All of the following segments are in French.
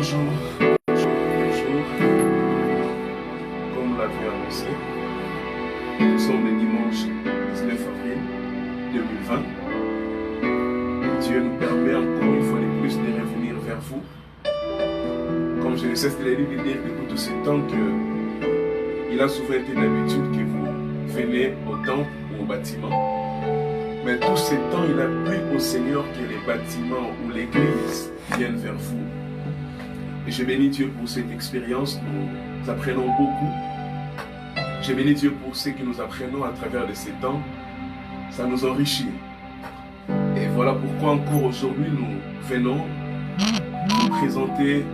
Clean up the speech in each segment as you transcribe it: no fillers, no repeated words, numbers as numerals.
Bonjour, bonjour. Comme l'a fait annoncé, nous sommes le dimanche 19 avril 2020. Dieu nous permet encore une fois de plus de revenir vers vous. Comme je ne cesse de le dire depuis tout ce temps qu'il a souvent été l'habitude que vous venez au temple ou au bâtiment. Mais tout ce temps, il a plu au Seigneur que les bâtiments ou l'église viennent vers vous. Et je bénis Dieu pour cette expérience, nous apprenons beaucoup. Je bénis Dieu pour ce que nous apprenons à travers de ces temps. Ça nous enrichit. Et voilà pourquoi encore aujourd'hui nous venons vous présenter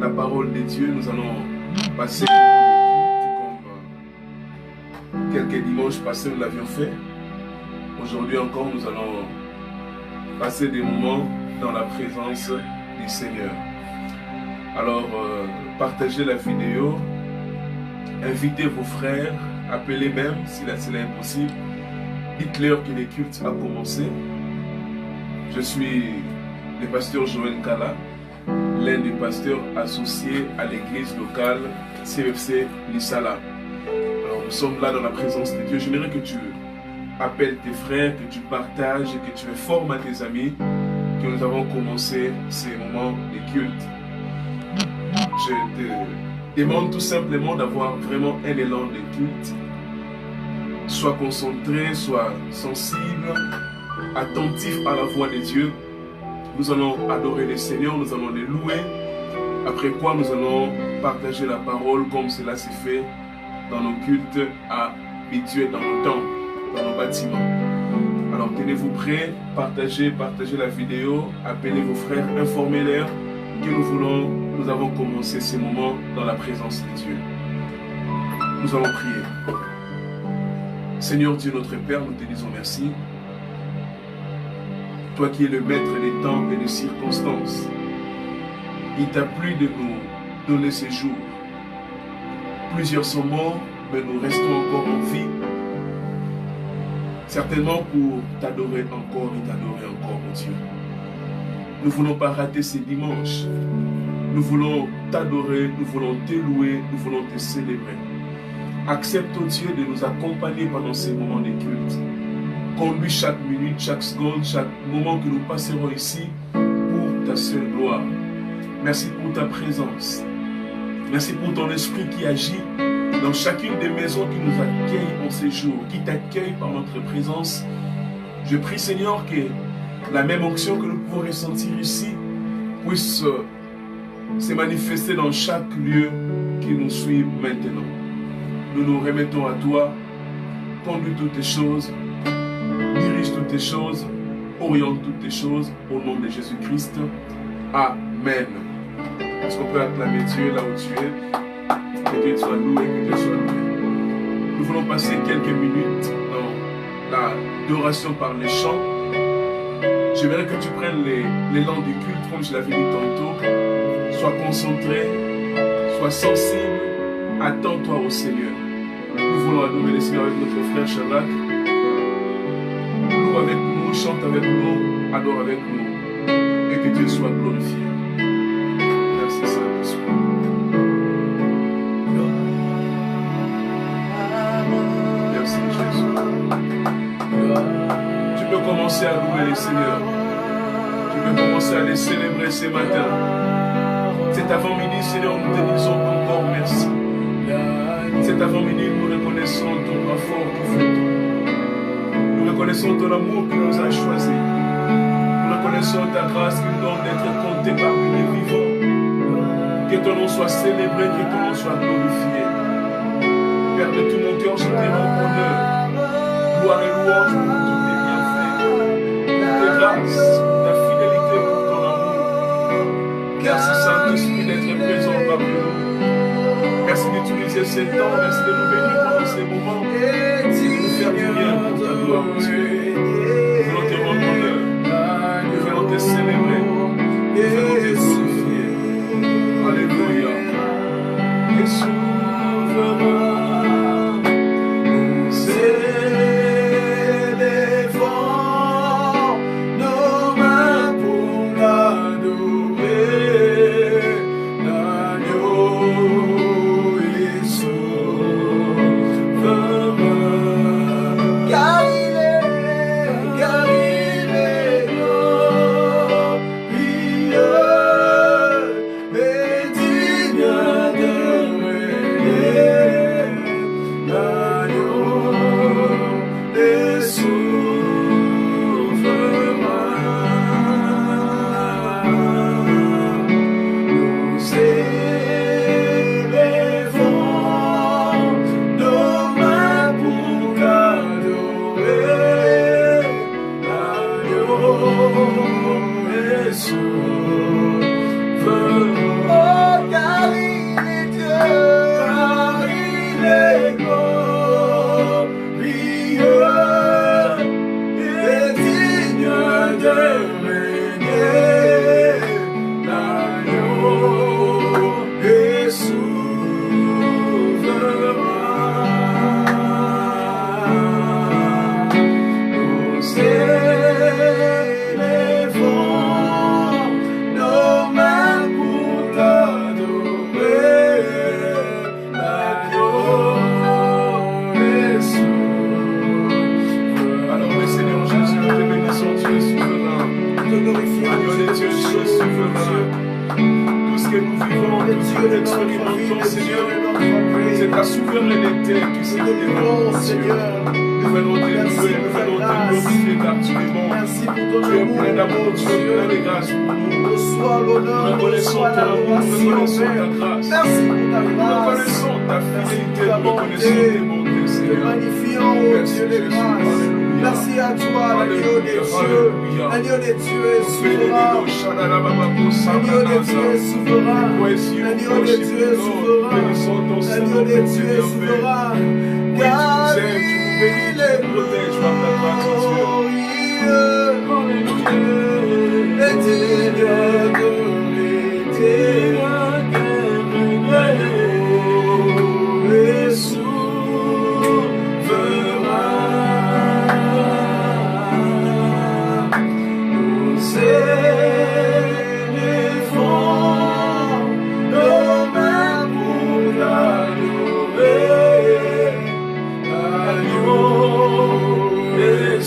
la parole de Dieu. Nous allons passer comme quelques dimanches passés nous l'avions fait. Aujourd'hui encore nous allons passer des moments dans la présence du Seigneur. Alors, partagez la vidéo, invitez vos frères, appelez même si cela est possible. Dites-leur que le culte a commencé. Je suis le pasteur Joël Kala, l'un des pasteurs associés à l'église locale CFC Lissala. Alors, nous sommes là dans la présence de Dieu. J'aimerais que tu appelles tes frères, que tu partages et que tu informes à tes amis que nous avons commencé ces moments de culte. Je te demande tout simplement d'avoir vraiment un élan de culte. Sois concentré, sois sensible, attentif à la voix de Dieu. Nous allons adorer le Seigneur, nous allons le louer. Après quoi, nous allons partager la parole comme cela s'est fait dans nos cultes habitués, dans nos temples, dans nos bâtiments. Alors tenez-vous prêts, partagez la vidéo, appelez vos frères, informez-les que nous avons commencé ces moments dans la présence de Dieu. Nous allons prier. Seigneur Dieu notre Père, nous te disons merci. Toi qui es le maître des temps et des circonstances, il t'a plu de nous donner ces jours. Plusieurs sont morts, mais nous restons encore en vie. Certainement pour t'adorer encore et t'adorer encore, mon Dieu. Nous ne voulons pas rater ces dimanches. Nous voulons t'adorer, nous voulons te louer, nous voulons te célébrer. Accepte, oh Dieu, de nous accompagner pendant ces moments de culte. Conduis chaque minute, chaque seconde, chaque moment que nous passerons ici pour ta seule gloire. Merci pour ta présence. Merci pour ton esprit qui agit dans chacune des maisons qui nous accueillent en ces jours, qui t'accueillent par notre présence. Je prie, Seigneur, que la même onction que nous pouvons ressentir ici puisse se manifester dans chaque lieu qui nous suit maintenant. Nous nous remettons à toi, conduis toutes tes choses, dirige toutes tes choses, oriente toutes tes choses, au nom de Jésus-Christ. Amen. Est-ce qu'on peut acclamer Dieu là où tu es? Que Dieu soit loué, que Dieu soit loué. Nous voulons passer quelques minutes dans l'adoration par les chants. J'aimerais que tu prennes l'élan du culte, comme je l'avais dit tantôt. Sois concentré, sois sensible, attends-toi au Seigneur. Nous voulons adorer le Seigneur avec notre frère Shadrach. Loue avec nous, chante avec nous, adore avec nous. Et que Dieu soit glorifié. Merci Saint-Esprit. Merci Jésus. Tu peux commencer à louer le Seigneur. Tu peux commencer à les célébrer ce matin. Cet avant-midi, Seigneur, nous te disons encore merci. Cet avant-midi, nous reconnaissons ton bras fort qui fait tout. Nous reconnaissons ton amour qui nous a choisis. Nous reconnaissons ta grâce qui nous donne d'être comptés parmi les vivants. Que ton nom soit célébré, que ton nom soit glorifié. Père de tout mon cœur, je te rends honneur. Gloire et louange pour tous tes bienfaits, pour tes grâces, pour ta fidélité, pour ton amour. Merci Saint-Esprit d'être présent parmi nous. Merci d'utiliser ces temps, merci de nous bénir pendant ces moments. Et de nous faire du bien pour ta gloire, Dieu. Nous voulons te rendre honneur, nous voulons te célébrer, nous voulons te glorifier. Alléluia. Et souverain. expérimentons, Seigneur, c'est ta souveraineté qui s'est dévoilée, Seigneur. Nous venons te louer, nous venons te glorifier car tu es bon. Merci pour ton Tu es plein d'amour, tu es plein de grâce pour nous. Reçois l'honneur, Reconnaissons ton amour, reconnaissons ta grâce. Merci pour ta grâce. Reconnaissons ta fidélité, reconnaissons tes bontés, Te Seigneur. magnifions, ô Dieu de grâce. Merci à toi, l'agneau des cieux. L'agneau des cieux est souverain. L'agneau des cieux est souverain. L'agneau des cieux est souverain. L'agneau des cieux est souverain. Car il est glorieux. L'éternel de l'éternel est souverain. Nous élevons nos mains pour l'adorer. L'agneau est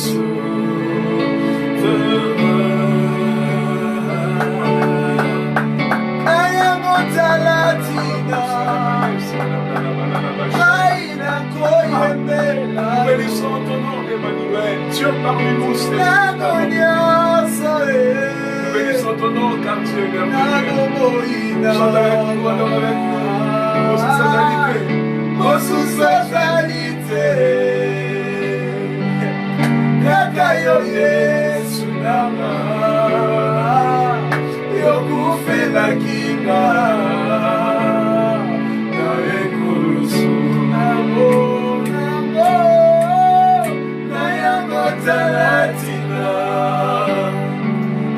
Bénissons ton nom, Emmanuel. Dieu parmi nous, c'est nous bénissons ton nom, car tu es merveilleux. Chante avec nous, adore avec nous. Kakayo Yesu nama yokufela kinga na ekulusu namo na yango talatina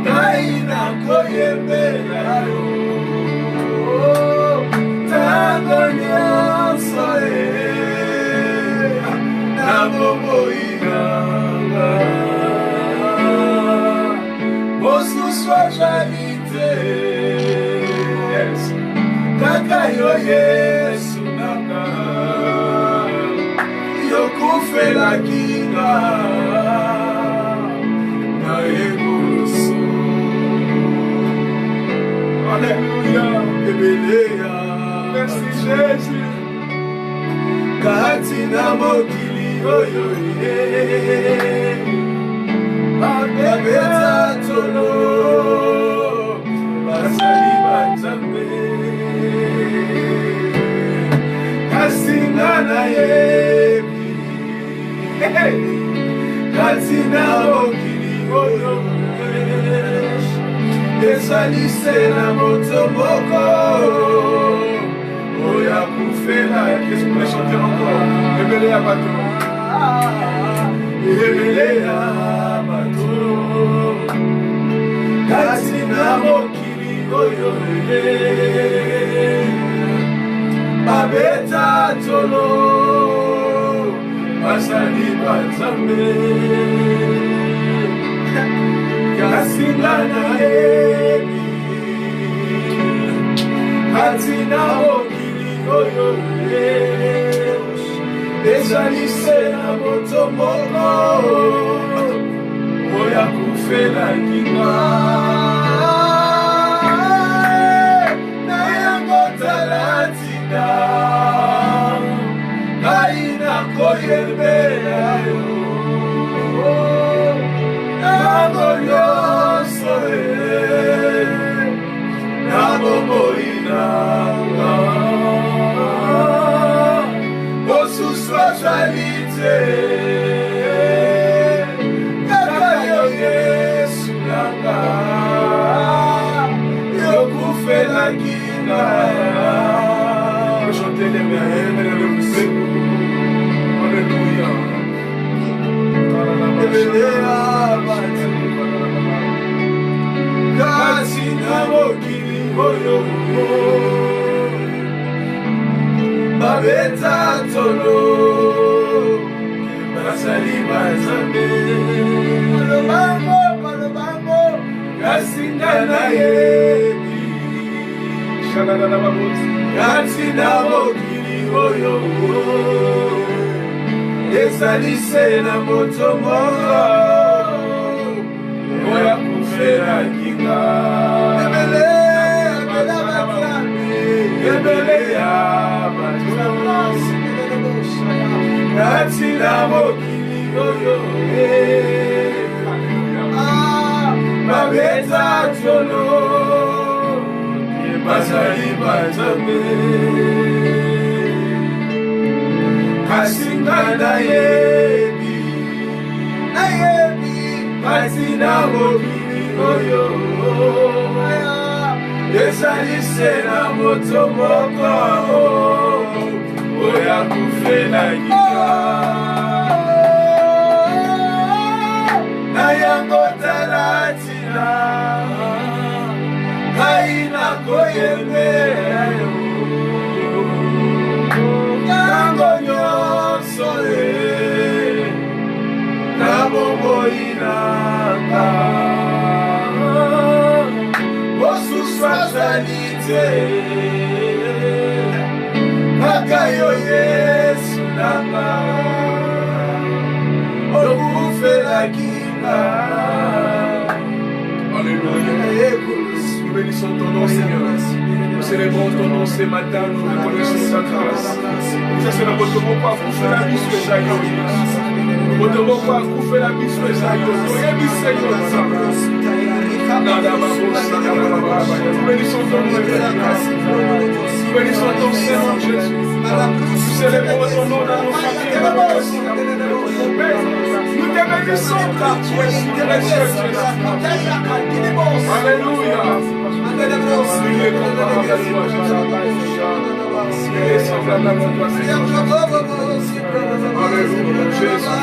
kaina koyembela yo tango nyonso naboboina Mosuswajalité, Kakayo Yesu nanga, yokufela kinga, na ekulusu. Alléluia, Ebeleya, merci Jésus. Katina mokili oyo ye. Abeta tolo basali banzambe kasinga na yebi katina mokili oyo ezali se na moto moko oya kufela. Qu'est-ce qu'on peut chanter encore? Ebele ya bato, ebele ya katina mokili oyo babeta tolo basali banzambe kasinga na yebi katina mokili oyo ezali se na moto moko oya kufela kinga na yango talatina kaina koyembela yo nango nyonso na bomoinanga mosuswajalité Yesu nanga yokufela kinga. Chantez les merveilles de vous. Alléluia. Ebeleya bati katina mokili oyo babeta tolo basali banzambe malobango kasinga na yebi katina mokili oyo ezali se na moto moko oya kufela kinga. Ebele bazali banzambe kasi ngai nayebi kati na mokili oyo ezali se na moto moko oyo akufela nyika na yango tala ntina ngai nakoyembela yo ntango nyonso na bomoi nanga mosusu azali te kaka yo Yesu nanga okufelaki nga. Alléluia. Nous bénissons ton nom, Seigneur. Nous célébrons ton nom ce matin. Nous reconnaissons ta grâce. Ça, c'est notre mot pour faire la mission et Jaïon. Notre mot pour faire la mission et Jaïon. Nous bénissons ton nom, nous bénissons ton Seigneur Jésus. Nous célébrons ton nom dans nos familles. Nous te bénissons car tu es précieux, Jésus. Alléluia. Il est comparable à toi, Jésus. Il est semblable à toi, Seigneur. Alléluia, Jésus.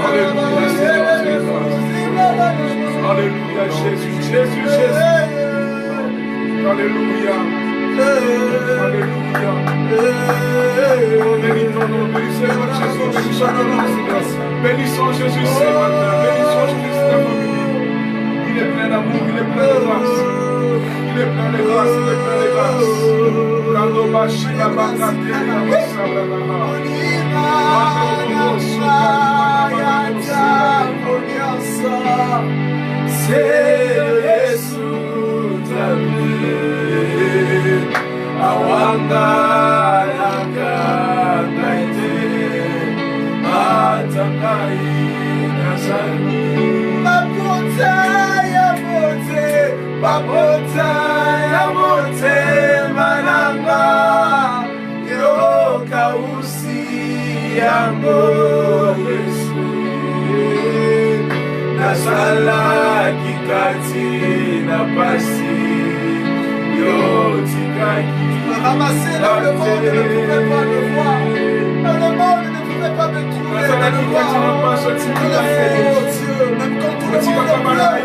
Alléluia, Seigneur Jésus. Alléluia, Jésus, Jésus, Jésus. Alléluia. Alléluia. Bénis ton nom, bénissons Jésus, bénissons ton nom, Seigneur. Bénissons Jésus ce matin, bénissons Jésus ce matin. Il est plein d'amour, il est plein de grâce. Il est plein de grâce, il est plein de grâce. Randomashi la bakate la basabra la ha. Awanga nakakaite atakai nasani babota ya mote mananga yoka usi yango Yesu nasala kikati na pasi yotikaki ramassé dans le monde, ne pouvait pas me voir. Dans le monde, ne pouvait pas me trouver. Dans le voir. Oh Dieu, même quand tout le monde pleure,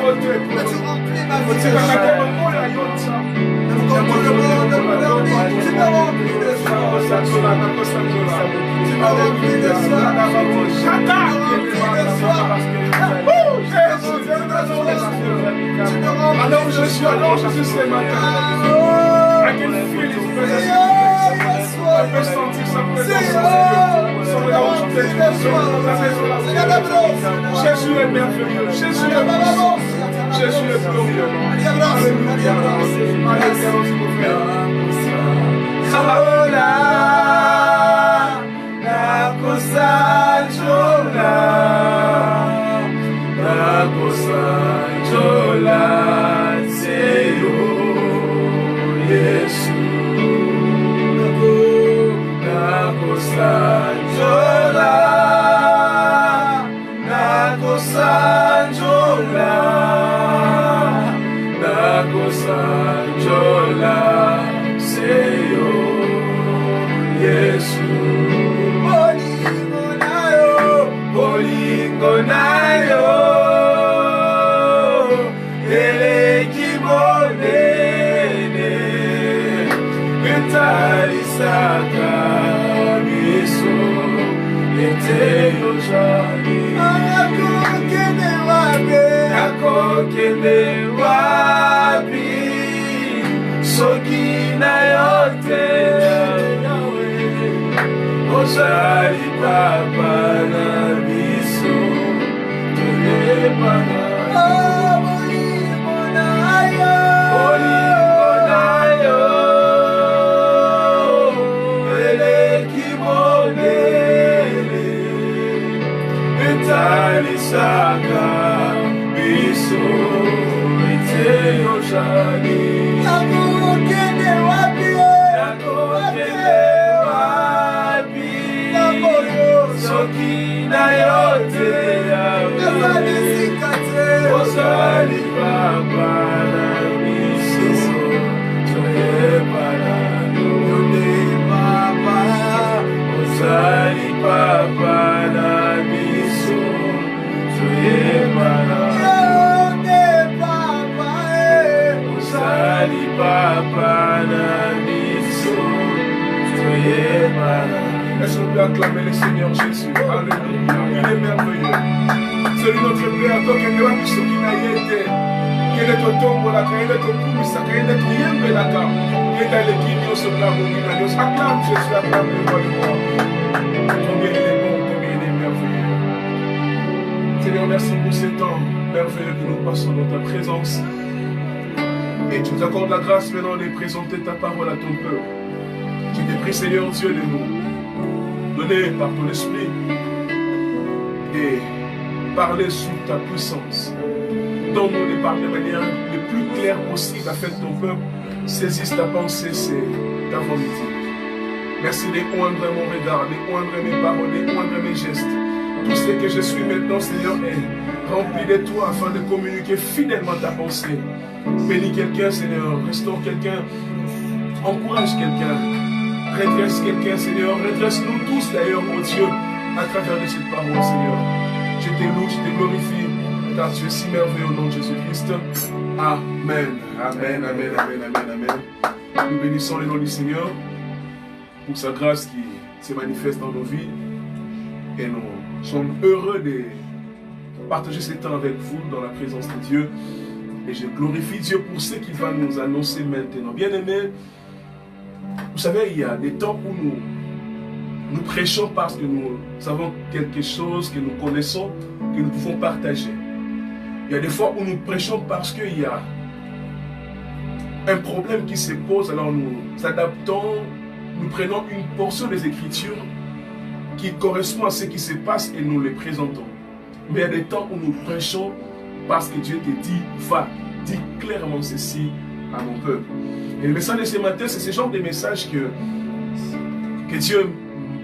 mais tu remplis ma vie de joie. Même quand tout le monde pleure, tu me remplis de joie. Tu me remplis de joie. Alors je suis ce matin. I can feel his presence. Je peux sentir sa présence. Jésus est merveilleux. Jésus est puissant. Jésus est glorieux. Alléluia. Biso, ete yo jani. yote ozali papa na biso toyebana yone papa ozali papa na biso toyebana yone papa ozali papa na biso toyebana. Est-ce qu'on peut acclamer le Seigneur Jésus? Alléluia. Il est merveilleux. C'est notre Père, toi qui es là, qui n'a été. Quel est ton tombeau là? Quel est ton pouce? Quel est ton yembe là? Quel est l'équipe? Nous sommes là, acclame Jésus, acclame le roi de moi. Combien il est bon, combien il est merveilleux. Seigneur, merci pour ces temps merveilleux que nous passons dans ta présence. Et tu nous accordes la grâce maintenant de présenter ta parole à ton peuple. Je te prie, Seigneur Dieu, de nous donner par ton esprit et parler sous ta puissance. Donne-nous de parler de manière le plus claire possible afin que ton peuple saisisse ta pensée, c'est ta volonté. Merci d'éoindre mon regard, d'éoindre mes paroles, d'éoindre mes gestes. Tout ce que je suis maintenant, Seigneur, est rempli de toi afin de communiquer fidèlement ta pensée. Bénis quelqu'un, Seigneur, restaure quelqu'un, encourage quelqu'un. Redresse quelqu'un, Seigneur. Redresse-nous tous, d'ailleurs, mon Dieu, à travers de cette parole, Seigneur. Je te loue, je te glorifie, car tu es si merveilleux au nom de Jésus-Christ. Amen. Amen, amen, amen, amen, amen. Nous bénissons le nom du Seigneur pour sa grâce qui se manifeste dans nos vies. Et nous sommes heureux de partager ce temps avec vous dans la présence de Dieu. Et je glorifie Dieu pour ce qu'il va nous annoncer maintenant. Bien-aimés, vous savez, il y a des temps où nous prêchons parce que nous savons quelque chose que nous connaissons, que nous pouvons partager. Il y a des fois où nous prêchons parce qu'il y a un problème qui se pose, alors nous adaptons, nous prenons une portion des Écritures qui correspond à ce qui se passe et nous les présentons. Mais il y a des temps où nous prêchons parce que Dieu te dit, va, dis clairement ceci à mon peuple. Et le message de ce matin, c'est ce genre de message que Dieu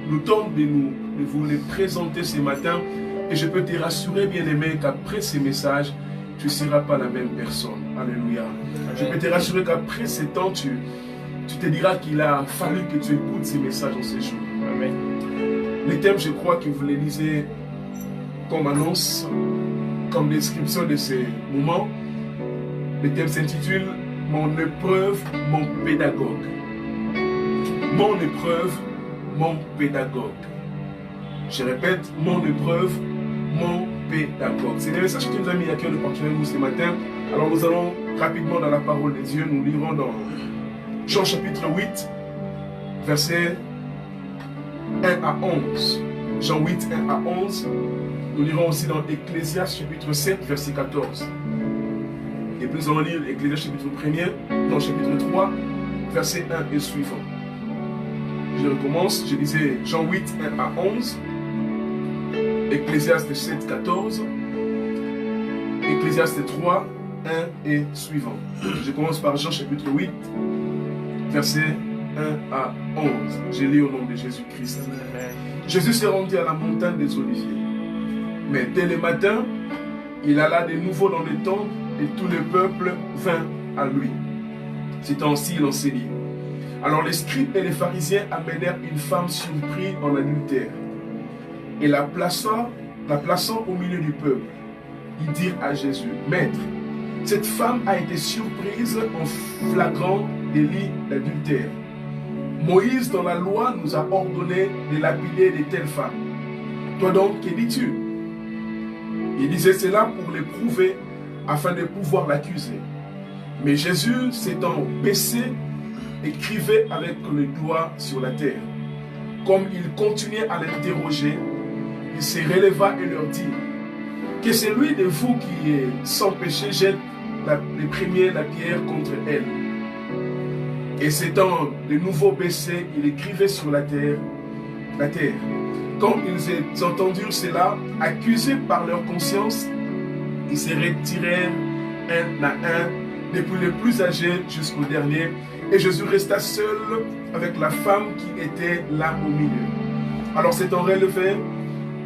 nous donne de vous les présenter ce matin. Et je peux te rassurer, bien-aimé, qu'après ces messages, tu ne seras pas la même personne. Alléluia. Amen. Je peux te rassurer qu'après ces temps, tu te diras qu'il a fallu que tu écoutes ces messages en ces jours. Amen. Les thèmes, je crois que vous les lisez comme annonce, comme description de ces moments. Le thème s'intitule « Mon épreuve, mon pédagogue ». Mon épreuve, mon pédagogue. Je répète, mon épreuve, mon pédagogue. C'est le message que nous a mis à cœur de partager avec vous ce matin. Alors nous allons rapidement dans la parole de Dieu. Nous lirons dans Jean chapitre 8, versets 1 à 11. Jean 8, 1 à 11. Nous lirons aussi dans Ecclésiaste chapitre 7, verset 14. Et puis nous allons lire Ecclésiaste chapitre 1er, dans chapitre 3, verset 1 et suivant. Je recommence, je disais Jean 8, 1 à 11, Ecclésiaste 7, 14, Ecclésiaste 3, 1 et suivant. Je commence par Jean chapitre 8, verset 1 à 11. Je lis au nom de Jésus-Christ. Jésus s'est rendu à la montagne des Oliviers. Mais dès le matin, il alla de nouveau dans le temple et tout le peuple vint à lui. C'est ainsi il enseignait. Alors les scribes et les pharisiens amenèrent une femme surprise en adultère et la plaçant au milieu du peuple. Ils dirent à Jésus, « Maître, cette femme a été surprise en flagrant délit d'adultère. Moïse dans la loi nous a ordonné de lapider de telles femmes. Toi donc, que dis-tu » Il disait cela pour l'éprouver afin de pouvoir l'accuser. Mais Jésus s'étant baissé, écrivait avec le doigt sur la terre. Comme il continuait à l'interroger, il se releva et leur dit, que celui de vous qui est sans péché jette les premiers la pierre contre elle. Et s'étant de nouveau baissé, il écrivait sur la terre. Quand ils entendirent cela, accusés par leur conscience, ils se retirèrent un à un, depuis le plus âgé jusqu'au dernier, et Jésus resta seul avec la femme qui était là au milieu. Alors s'étant relevé,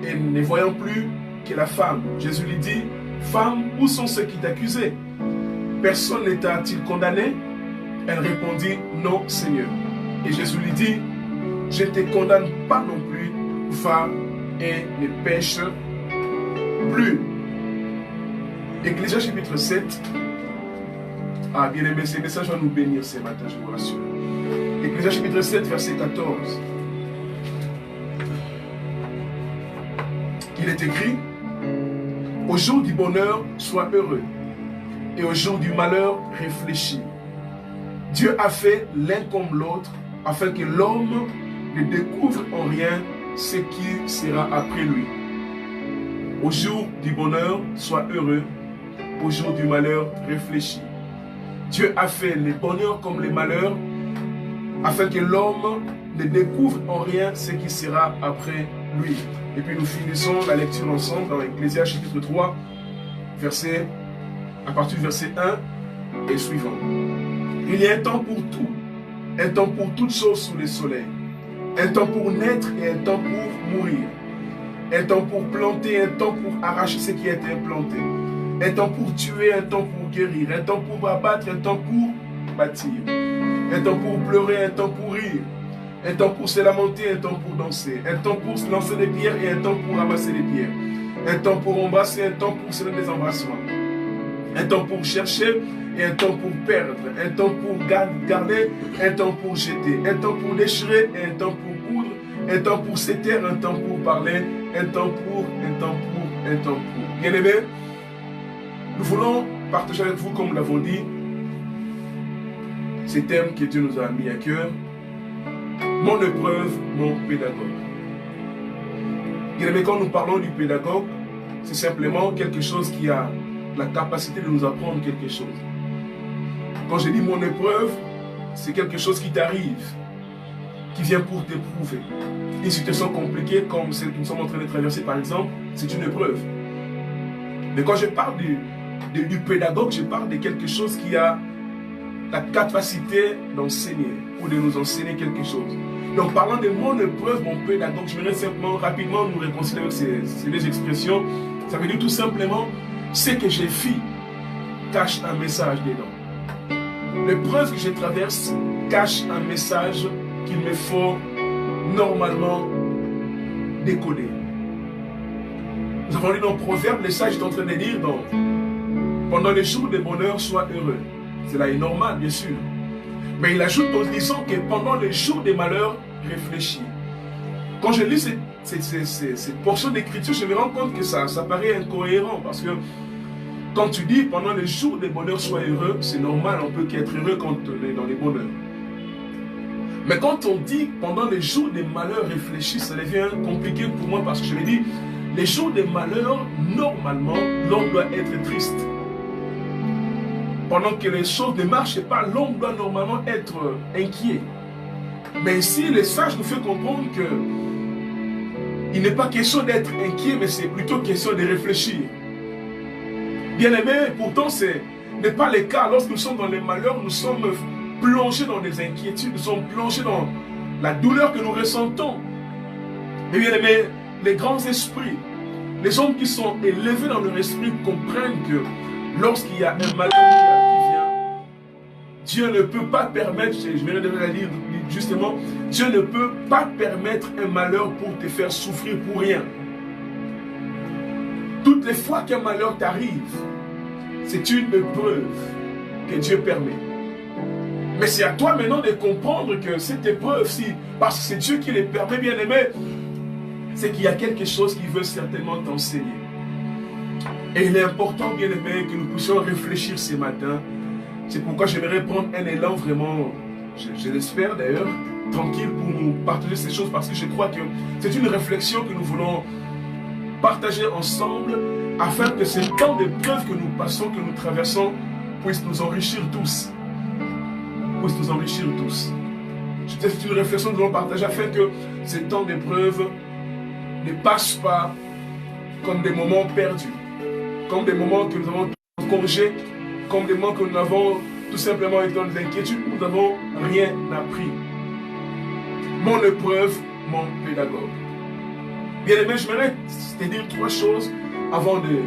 Et ne voyant plus que la femme, Jésus lui dit, femme, où sont ceux qui t'accusaient? Personne ne t'a-t-il condamné? Elle répondit, non, Seigneur. Et Jésus lui dit, je ne te condamne pas non plus, va et ne pêche plus. Ecclésias chapitre 7. Ah, bien aimé, ces messages vont nous bénir ce matin, je vous rassure. Ecclésias chapitre 7, verset 14. Il est écrit, au jour du bonheur, sois heureux, et au jour du malheur, réfléchis. Dieu a fait l'un comme l'autre, afin que l'homme ne découvre en rien ce qui sera après lui. Au jour du bonheur, sois heureux, au jour du malheur, réfléchis. Dieu a fait les bonheurs comme les malheurs, afin que l'homme ne découvre en rien ce qui sera après lui. Et puis nous finissons la lecture ensemble dans Ecclésias chapitre 3, à partir du verset 1 et suivant. Il y a un temps pour tout, un temps pour toutes choses sous le soleil, un temps pour naître et un temps pour mourir, un temps pour planter, un temps pour arracher ce qui a été implanté, un temps pour tuer, un temps pour guérir, un temps pour abattre, un temps pour bâtir, un temps pour pleurer, un temps pour rire, un temps pour se lamenter, un temps pour danser, un temps pour se lancer des pierres et un temps pour ramasser des pierres, un temps pour embrasser, un temps pour se donner des embrassements, un temps pour chercher et un temps pour perdre, un temps pour garder, un temps pour jeter, un temps pour déchirer et un temps pour coudre, un temps pour se taire, un temps pour parler, un temps pour, un temps pour, un temps pour. Bien aimé, nous voulons partager avec vous, comme nous l'avons dit, ces thèmes que Dieu nous a mis à cœur. Mon épreuve, mon pédagogue. Bien aimé, quand nous parlons du pédagogue, c'est simplement quelque chose qui a la capacité de nous apprendre quelque chose. Quand je dis mon épreuve, c'est quelque chose qui t'arrive, qui vient pour t'éprouver. Une situation compliquée comme celle que nous sommes en train de traverser par exemple, c'est une épreuve. Mais quand je parle du pédagogue, je parle de quelque chose qui a la capacité d'enseigner ou de nous enseigner quelque chose. Donc parlant de mon épreuve, mon pédagogue, je voudrais simplement rapidement nous réconcilier avec ces deux expressions. Ça veut dire tout simplement, ce que j'ai fait cache un message dedans. L'épreuve que je traverse cache un message qu'il me faut normalement décoder. Nous avons lu dans Proverbe, le sage est en train de dire donc, pendant les jours de bonheur, sois heureux. Cela est normal, bien sûr. Mais il ajoute en disant que pendant les jours de malheur, réfléchis. Quand je lis cette portion d'écriture, je me rends compte que ça paraît incohérent parce que quand tu dis pendant les jours de bonheur sois heureux, c'est normal, on peut qu'être heureux quand on est dans les bonheurs. Mais quand on dit pendant les jours de malheur réfléchis, ça devient compliqué pour moi parce que je me dis, les jours de malheur, normalement, l'homme doit être triste. Pendant que les choses ne marchent pas, l'homme doit normalement être inquiet. Mais ici, le sage nous fait comprendre que il n'est pas question d'être inquiet, mais c'est plutôt question de réfléchir. Bien aimé, pourtant, ce n'est pas le cas. Lorsque nous sommes dans les malheurs, nous sommes plongés dans des inquiétudes, nous sommes plongés dans la douleur que nous ressentons. Mais bien aimé, les grands esprits, les hommes qui sont élevés dans leur esprit comprennent que lorsqu'il y a un malheur qui vient, Dieu ne peut pas permettre, je vais le dire justement, Dieu ne peut pas permettre un malheur pour te faire souffrir pour rien. Toutes les fois qu'un malheur t'arrive, c'est une épreuve que Dieu permet. Mais c'est à toi maintenant de comprendre que cette épreuve-ci, parce que c'est Dieu qui les permet, bien aimé, c'est qu'il y a quelque chose qui veut certainement t'enseigner. Et il est important, bien aimé, que nous puissions réfléchir ce matin. C'est pourquoi j'aimerais prendre un élan vraiment, je l'espère d'ailleurs, tranquille pour nous partager ces choses, parce que je crois que c'est une réflexion que nous voulons partager ensemble, afin que ces temps d'épreuve que nous passons, que nous traversons, puissent nous enrichir tous. Puissent nous enrichir tous. C'est une réflexion que nous allons partager, afin que ces temps d'épreuve ne passent pas comme des moments perdus, comme des moments que nous avons congé, comme des moments que nous avons tout simplement été dans des inquiétudes, où nous n'avons rien appris. Mon épreuve, mon pédagogue. Bien aimé, je voudrais te dire 3 choses avant de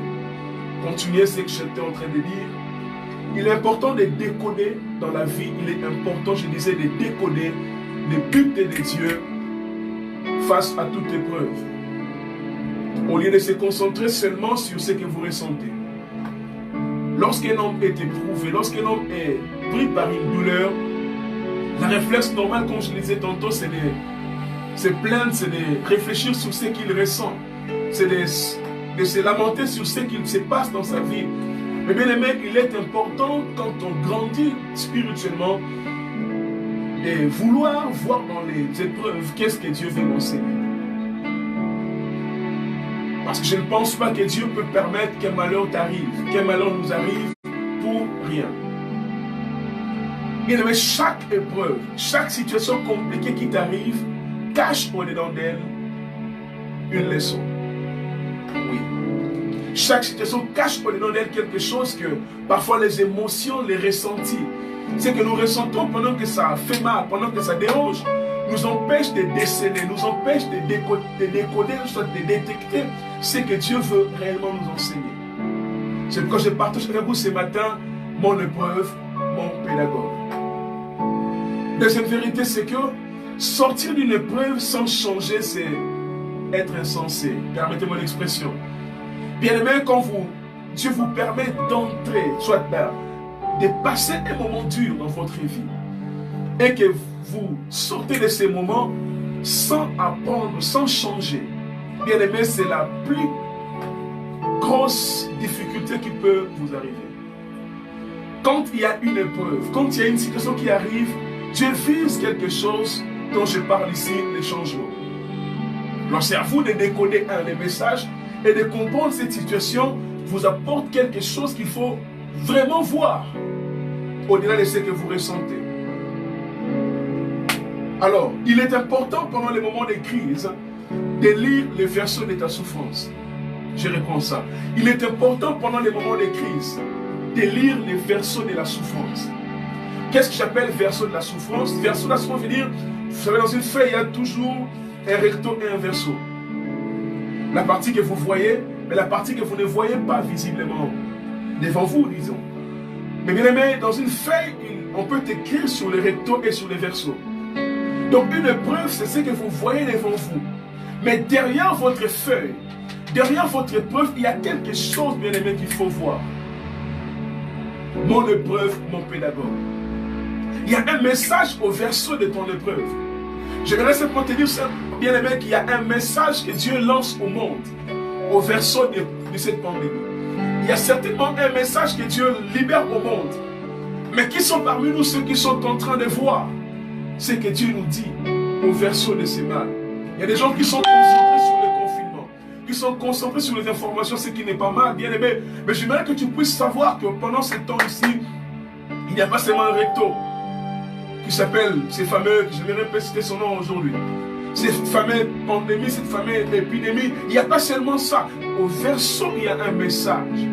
continuer ce que j'étais en train de dire. Il est important de décoder dans la vie, il est important, je disais, de décoder les buts de Dieu face à toute épreuve. Au lieu de se concentrer seulement sur ce que vous ressentez. Lorsqu'un homme est éprouvé, lorsqu'un homme est pris par une douleur, la réflexe normale, comme je le disais tantôt, c'est de se plaindre, c'est de réfléchir sur ce qu'il ressent. C'est de se lamenter sur ce qu'il se passe dans sa vie. Mais bien aimé, il est important quand on grandit spirituellement de vouloir voir dans les épreuves qu'est-ce que Dieu veut m'enseigner. Parce que je ne pense pas que Dieu peut permettre qu'un malheur t'arrive, qu'un malheur nous arrive pour rien. Bien aimé, chaque épreuve, chaque situation compliquée qui t'arrive cache au-dedans d'elle une leçon. Oui. Chaque situation cache au-dedans d'elle quelque chose que parfois les émotions, les ressentis, ce que nous ressentons pendant que ça fait mal, pendant que ça dérange, nous empêche de déceler, nous empêche de décoder, soit de détecter ce que Dieu veut réellement nous enseigner. C'est pourquoi je partage avec vous ce matin mon épreuve, mon pédagogue. Deuxième vérité, c'est que sortir d'une épreuve sans changer, c'est être insensé. Permettez-moi l'expression. Bien aimé, quand Dieu vous permet d'entrer, soit de passer un moment dur dans votre vie, et que vous sortez de ces moments sans apprendre, sans changer, bien aimé, c'est la plus grosse difficulté qui peut vous arriver. Quand il y a une épreuve, quand il y a une situation qui arrive, Dieu vise quelque chose dont je parle ici, les changements. Alors c'est à vous de décoder les messages et de comprendre cette situation vous apporte quelque chose qu'il faut vraiment voir au-delà de ce que vous ressentez. Alors, il est important pendant les moments de crise de lire les versets de ta souffrance. Je reprends ça. Il est important pendant les moments de crise de lire les versets de la souffrance. Qu'est-ce que j'appelle verso de la souffrance? Verso de la souffrance veut dire, vous savez, dans une feuille, il y a toujours un recto et un verso. La partie que vous voyez, mais la partie que vous ne voyez pas visiblement devant vous, disons. Mais bien aimé, dans une feuille, on peut écrire sur les rectos et sur les versos. Donc une épreuve, c'est ce que vous voyez devant vous. Mais derrière votre feuille, derrière votre épreuve, il y a quelque chose, bien aimé, qu'il faut voir. Mon épreuve, mon pédagogue. Il y a un message au verso de ton épreuve. Je voudrais simplement te dire, bien aimé, qu'il y a un message que Dieu lance au monde, au verso de cette pandémie. Il y a certainement un message que Dieu libère au monde. Mais qui sont parmi nous ceux qui sont en train de voir ce que Dieu nous dit au verso de ces mal? Il y a des gens qui sont concentrés sur le confinement, qui sont concentrés sur les informations, ce qui n'est pas mal, bien aimé. Mais j'aimerais que tu puisses savoir que pendant ce temps ici, il n'y a pas seulement un recto qui s'appelle, ces fameux, je ne vais pas citer son nom aujourd'hui, cette fameuse pandémie, cette fameuse épidémie, il n'y a pas seulement ça. Au verso, il y a un message.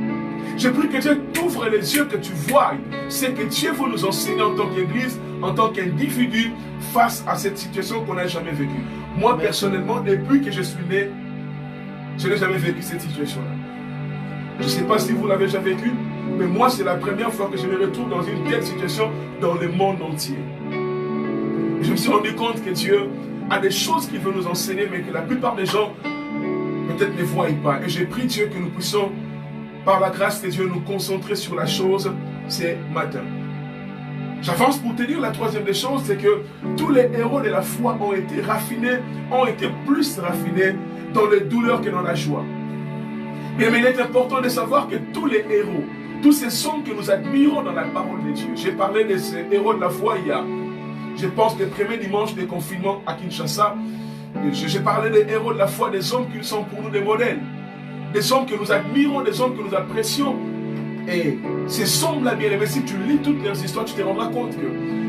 Je prie que Dieu t'ouvre les yeux, que tu vois ce que Dieu veut nous enseigner en tant qu'Église, en tant qu'individu, face à cette situation qu'on n'a jamais vécue. Moi, personnellement, depuis que je suis né, je n'ai jamais vécu cette situation-là. Je ne sais pas si vous l'avez déjà vécu, mais moi, c'est la première fois que je me retrouve dans une telle situation dans le monde entier. Et je me suis rendu compte que Dieu a des choses qu'il veut nous enseigner, mais que la plupart des gens peut-être ne voient pas. Et j'ai prié Dieu que nous puissions, par la grâce de Dieu, nous concentrer sur la chose ce matin. J'avance pour te dire la troisième des choses, c'est que tous les héros de la foi ont été raffinés, ont été plus raffinés dans les douleurs que dans la joie. Mais il est important de savoir que tous les héros, tous ces hommes que nous admirons dans la parole de Dieu, j'ai parlé de ces héros de la foi il y a, je pense, le premier dimanche de confinement à Kinshasa. J'ai parlé des héros de la foi, des hommes qui sont pour nous des modèles, des hommes que nous admirons, des hommes que nous apprécions. Et ces hommes-là, bien aimés, si tu lis toutes leurs histoires, tu te rendras compte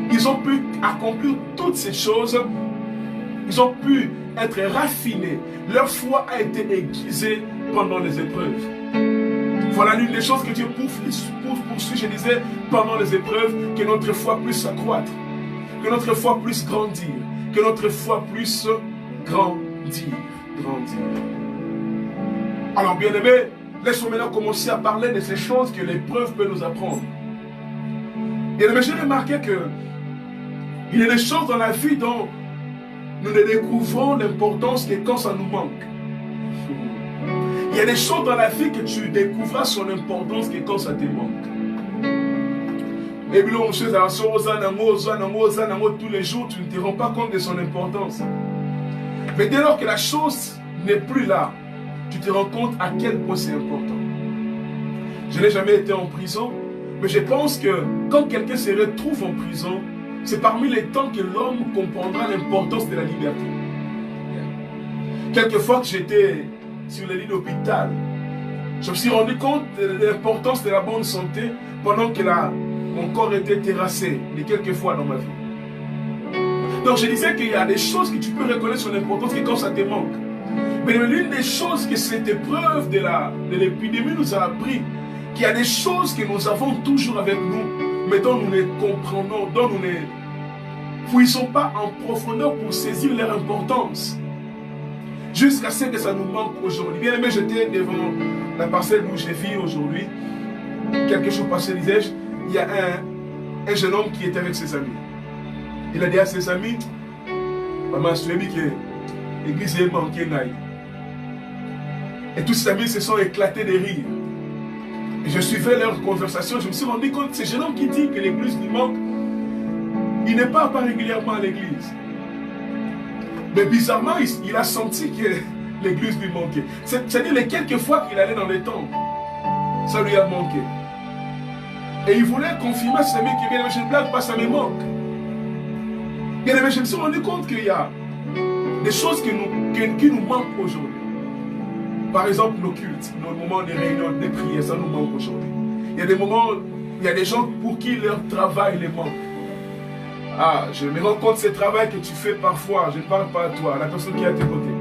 qu'ils ont pu accomplir toutes ces choses, ils ont pu être raffinés, leur foi a été aiguisée pendant les épreuves. Voilà l'une des choses que Dieu poursuit, je disais, pendant les épreuves, que notre foi puisse s'accroître, que notre foi puisse grandir, que notre foi puisse grandir. grandir. Alors, bien-aimés, laissons maintenant commencer à parler de ces choses que l'épreuve peut nous apprendre. Bien-aimés, j'ai remarqué que il y a des choses dans la vie dont nous ne découvrons l'importance que quand ça nous manque. Il y a des choses dans la vie que tu découvras son importance que quand ça te manque. Et puis, tous les jours, tu ne te rends pas compte de son importance. Mais dès lors que la chose n'est plus là, tu te rends compte à quel point c'est important. Je n'ai jamais été en prison, mais je pense que quand quelqu'un se retrouve en prison, c'est parmi les temps que l'homme comprendra l'importance de la liberté. Quelquefois que j'étais sur le lit d'hôpital, je me suis rendu compte de l'importance de la bonne santé pendant que mon corps était terrassé, mais quelques fois dans ma vie. Donc je disais qu'il y a des choses que tu peux reconnaître son importance que quand ça te manque. Mais l'une des choses que cette épreuve de l'épidémie nous a appris, qu'il y a des choses que nous avons toujours avec nous, mais dont nous les comprenons, dont nous ne puissons pas en profondeur pour saisir leur importance. Jusqu'à ce que ça nous manque aujourd'hui. Bien aimé, j'étais devant la parcelle où je vis aujourd'hui. Quelques jours passés, disais-je, il y a un jeune homme qui était avec ses amis. Il a dit à ses amis, maman, je te dis que l'église est manquée. Et tous ses amis se sont éclatés de rire. Et je suivais leur conversation, je me suis rendu compte que ce jeune homme qui dit que l'église lui manque, il n'est pas régulièrement à l'église. Mais bizarrement, il a senti que l'église lui manquait. C'est-à-dire les quelques fois qu'il allait dans les temples, ça lui a manqué. Et il voulait confirmer à ses amis que bien aimé, je ne blague pas, ça me manque. Bien aimé, je me suis rendu compte qu'il y a des choses qui nous manquent aujourd'hui. Par exemple, nos cultes, nos moments de réunion, de prière, ça nous manque aujourd'hui. Il y a des moments, il y a des gens pour qui leur travail les manque. Ah, je me rends compte de ce travail que tu fais parfois, je ne parle pas à toi, à la personne qui est à tes côtés.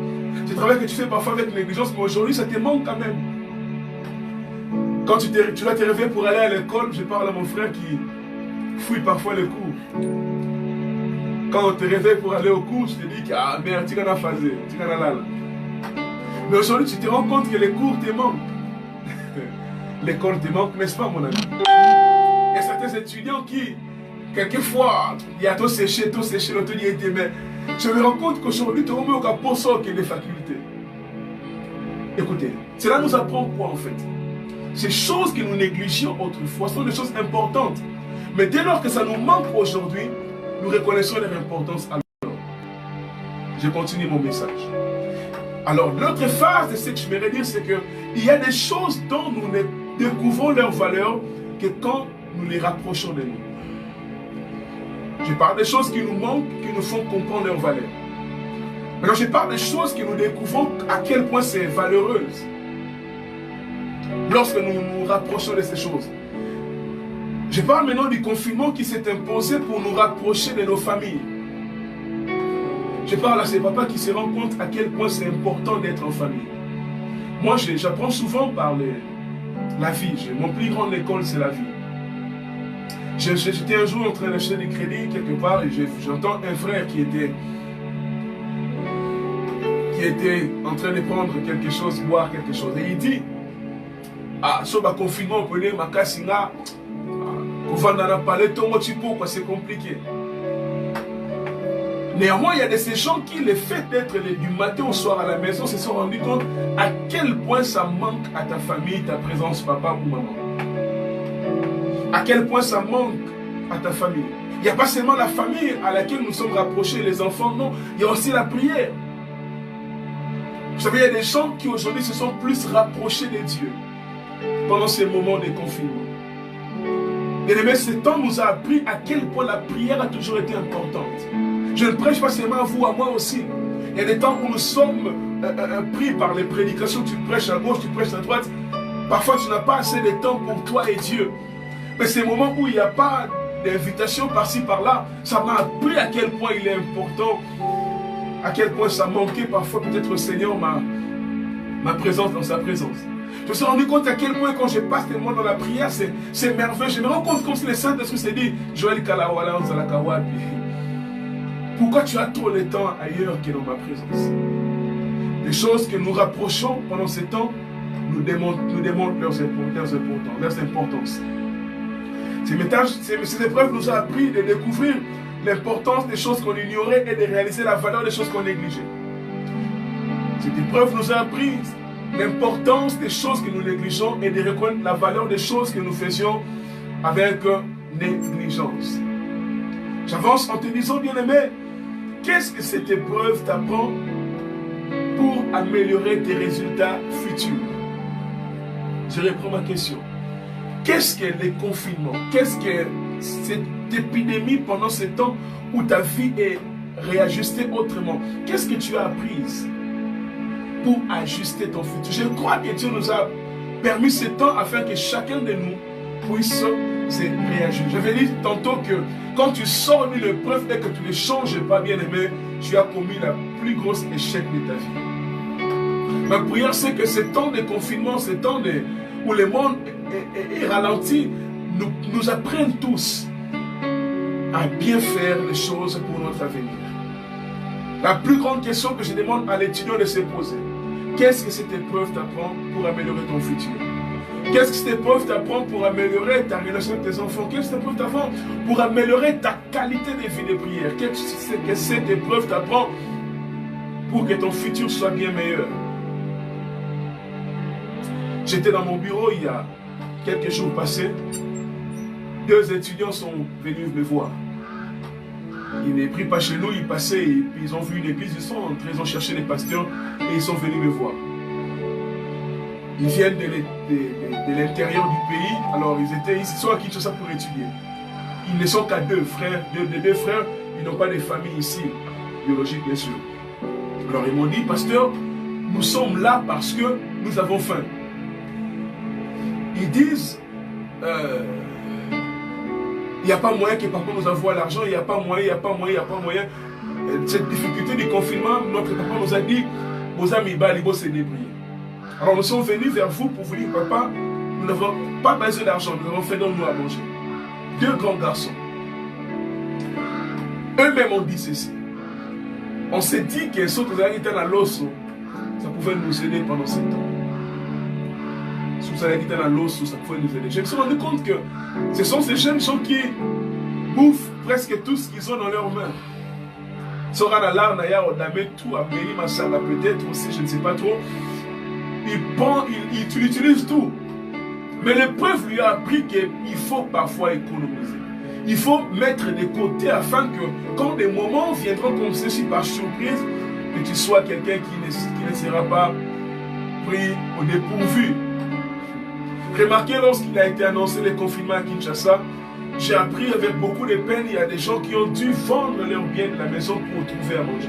Ce travail que tu fais parfois avec négligence, mais aujourd'hui, ça te manque quand même. Quand tu dois te réveiller pour aller à l'école, je parle à mon frère qui fouille parfois les cours. Quand on te réveille pour aller au cours, je te dis que ah merde, tu vas faire, tu vas là. Mais aujourd'hui, tu te rends compte que les cours te manquent. L'école te manque, n'est-ce pas, mon ami? Il y a certains étudiants qui, quelquefois, il y a tout séché, l'autre dit, mais je me rends compte qu'aujourd'hui, tu remets au capot sans qu'il y ait des facultés. Écoutez, cela nous apprend quoi en fait? Ces choses que nous négligions autrefois sont des choses importantes. Mais dès lors que ça nous manque aujourd'hui, nous reconnaissons leur importance alors. Je continue mon message. Alors, l'autre phase de ce que je voudrais dire, c'est qu'il y a des choses dont nous ne découvrons leur valeur que quand nous les rapprochons de nous. Je parle des choses qui nous manquent, qui nous font comprendre leur valeur. Maintenant, je parle des choses que nous découvrons à quel point c'est valeureuse. Lorsque nous nous rapprochons de ces choses. Je parle maintenant du confinement qui s'est imposé pour nous rapprocher de nos familles. Je parle à ces papas qui se rendent compte à quel point c'est important d'être en famille. Moi, j'apprends souvent par la vie. Mon plus grande école, c'est la vie. J'étais un jour en train d'acheter des crédits quelque part et j'entends un frère qui était en train de prendre quelque chose, boire quelque chose. Et il dit, ah, sur le confinement, on prenait ma cassinga, c'est compliqué. Néanmoins, il y a de ces gens qui, le fait d'être du matin au soir à la maison, se sont rendus compte à quel point ça manque à ta famille, ta présence, papa ou maman. À quel point ça manque à ta famille. Il n'y a pas seulement la famille à laquelle nous sommes rapprochés, les enfants, non. Il y a aussi la prière. Vous savez, il y a des gens qui aujourd'hui se sont plus rapprochés de Dieu pendant ces moments de confinement. Bien-aimés, ce temps nous a appris à quel point la prière a toujours été importante. Je ne prêche pas seulement à vous, à moi aussi. Il y a des temps où nous sommes pris par les prédications. Tu prêches à gauche, tu prêches à droite. Parfois, tu n'as pas assez de temps pour toi et Dieu. Mais ces moments où il n'y a pas d'invitation par-ci, par-là, ça m'a appris à quel point il est important, à quel point ça manquait parfois peut-être au Seigneur ma présence dans sa présence. Je me suis rendu compte à quel point quand je passe tellement dans la prière, c'est merveilleux. Je me rends compte comme si le Saint-Esprit s'est dit, Joël Kalawala, Zalakawapi. Pourquoi tu as trop de temps ailleurs que dans ma présence? Les choses que nous rapprochons pendant ces temps nous démontrent leurs importances. Ces épreuves nous ont appris de découvrir l'importance des choses qu'on ignorait et de réaliser la valeur des choses qu'on négligeait. Cette épreuve nous a appris l'importance des choses que nous négligeons et de reconnaître la valeur des choses que nous faisions avec négligence. J'avance en te disant, bien-aimé, qu'est-ce que cette épreuve t'apprend pour améliorer tes résultats futurs? Je reprends ma question. Qu'est-ce que les confinements? Qu'est-ce que cette épidémie pendant ce temps où ta vie est réajustée autrement? Qu'est-ce que tu as appris pour ajuster ton futur? Je crois que Dieu nous a permis ce temps afin que chacun de nous puisse se réajuster. Je vais dire tantôt que quand tu sors d'une épreuve et que tu ne changes pas, bien aimé, tu as commis la plus grosse échec de ta vie. Ma prière, c'est que ce temps de confinement, ce temps où le monde est ralenti, nous apprennent tous à bien faire les choses pour notre avenir. La plus grande question que je demande à l'étudiant de se poser, qu'est-ce que cette épreuve t'apprend pour améliorer ton futur? Qu'est-ce que cette épreuve t'apprend pour améliorer ta relation avec tes enfants? Qu'est-ce que cette épreuve t'apprend pour améliorer ta qualité de vie de prière? Qu'est-ce que cette épreuve t'apprend pour que ton futur soit bien meilleur? J'étais dans mon bureau il y a quelques jours passés. 2 étudiants sont venus me voir. Ils ne prient pas chez nous, ils passaient, et puis ils ont vu une église, ils ont cherché les pasteurs et ils sont venus me voir. Ils viennent de l'intérieur du pays, alors ils sont à Kinshasa pour étudier. Ils ne sont qu'à 2 frères, deux frères, ils n'ont pas de famille ici, biologique bien sûr. Alors ils m'ont dit, pasteur, nous sommes là parce que nous avons faim. Ils disent, il n'y a pas moyen que papa nous envoie l'argent, il n'y a pas moyen. Cette difficulté du confinement, notre papa nous a dit, vos amis, ils vont se débrouiller. Alors nous sommes venus vers vous pour vous dire, papa, nous n'avons pas besoin d'argent, nous avons fait donc nous à manger. 2 grands garçons. Eux-mêmes ont dit ceci. On s'est dit que si nous étions dans l'os, ça pouvait nous aider pendant ce temps. Si vous allez dans l'os, ça pouvait nous aider. Je me suis rendu compte que ce sont ces jeunes gens qui bouffent presque tout ce qu'ils ont dans leurs mains. Sora na l'art, naya, odame, tout, à Méli, Machara, peut-être aussi, je ne sais pas trop. Il utilise tout. Mais l'épreuve lui a appris qu'il faut parfois économiser. Il faut mettre de côté afin que quand des moments viendront comme ceci par surprise, que tu sois quelqu'un qui ne sera pas pris au dépourvu. Remarquez, lorsqu'il a été annoncé le confinement à Kinshasa, j'ai appris avec beaucoup de peine, il y a des gens qui ont dû vendre leurs biens de la maison pour trouver à manger.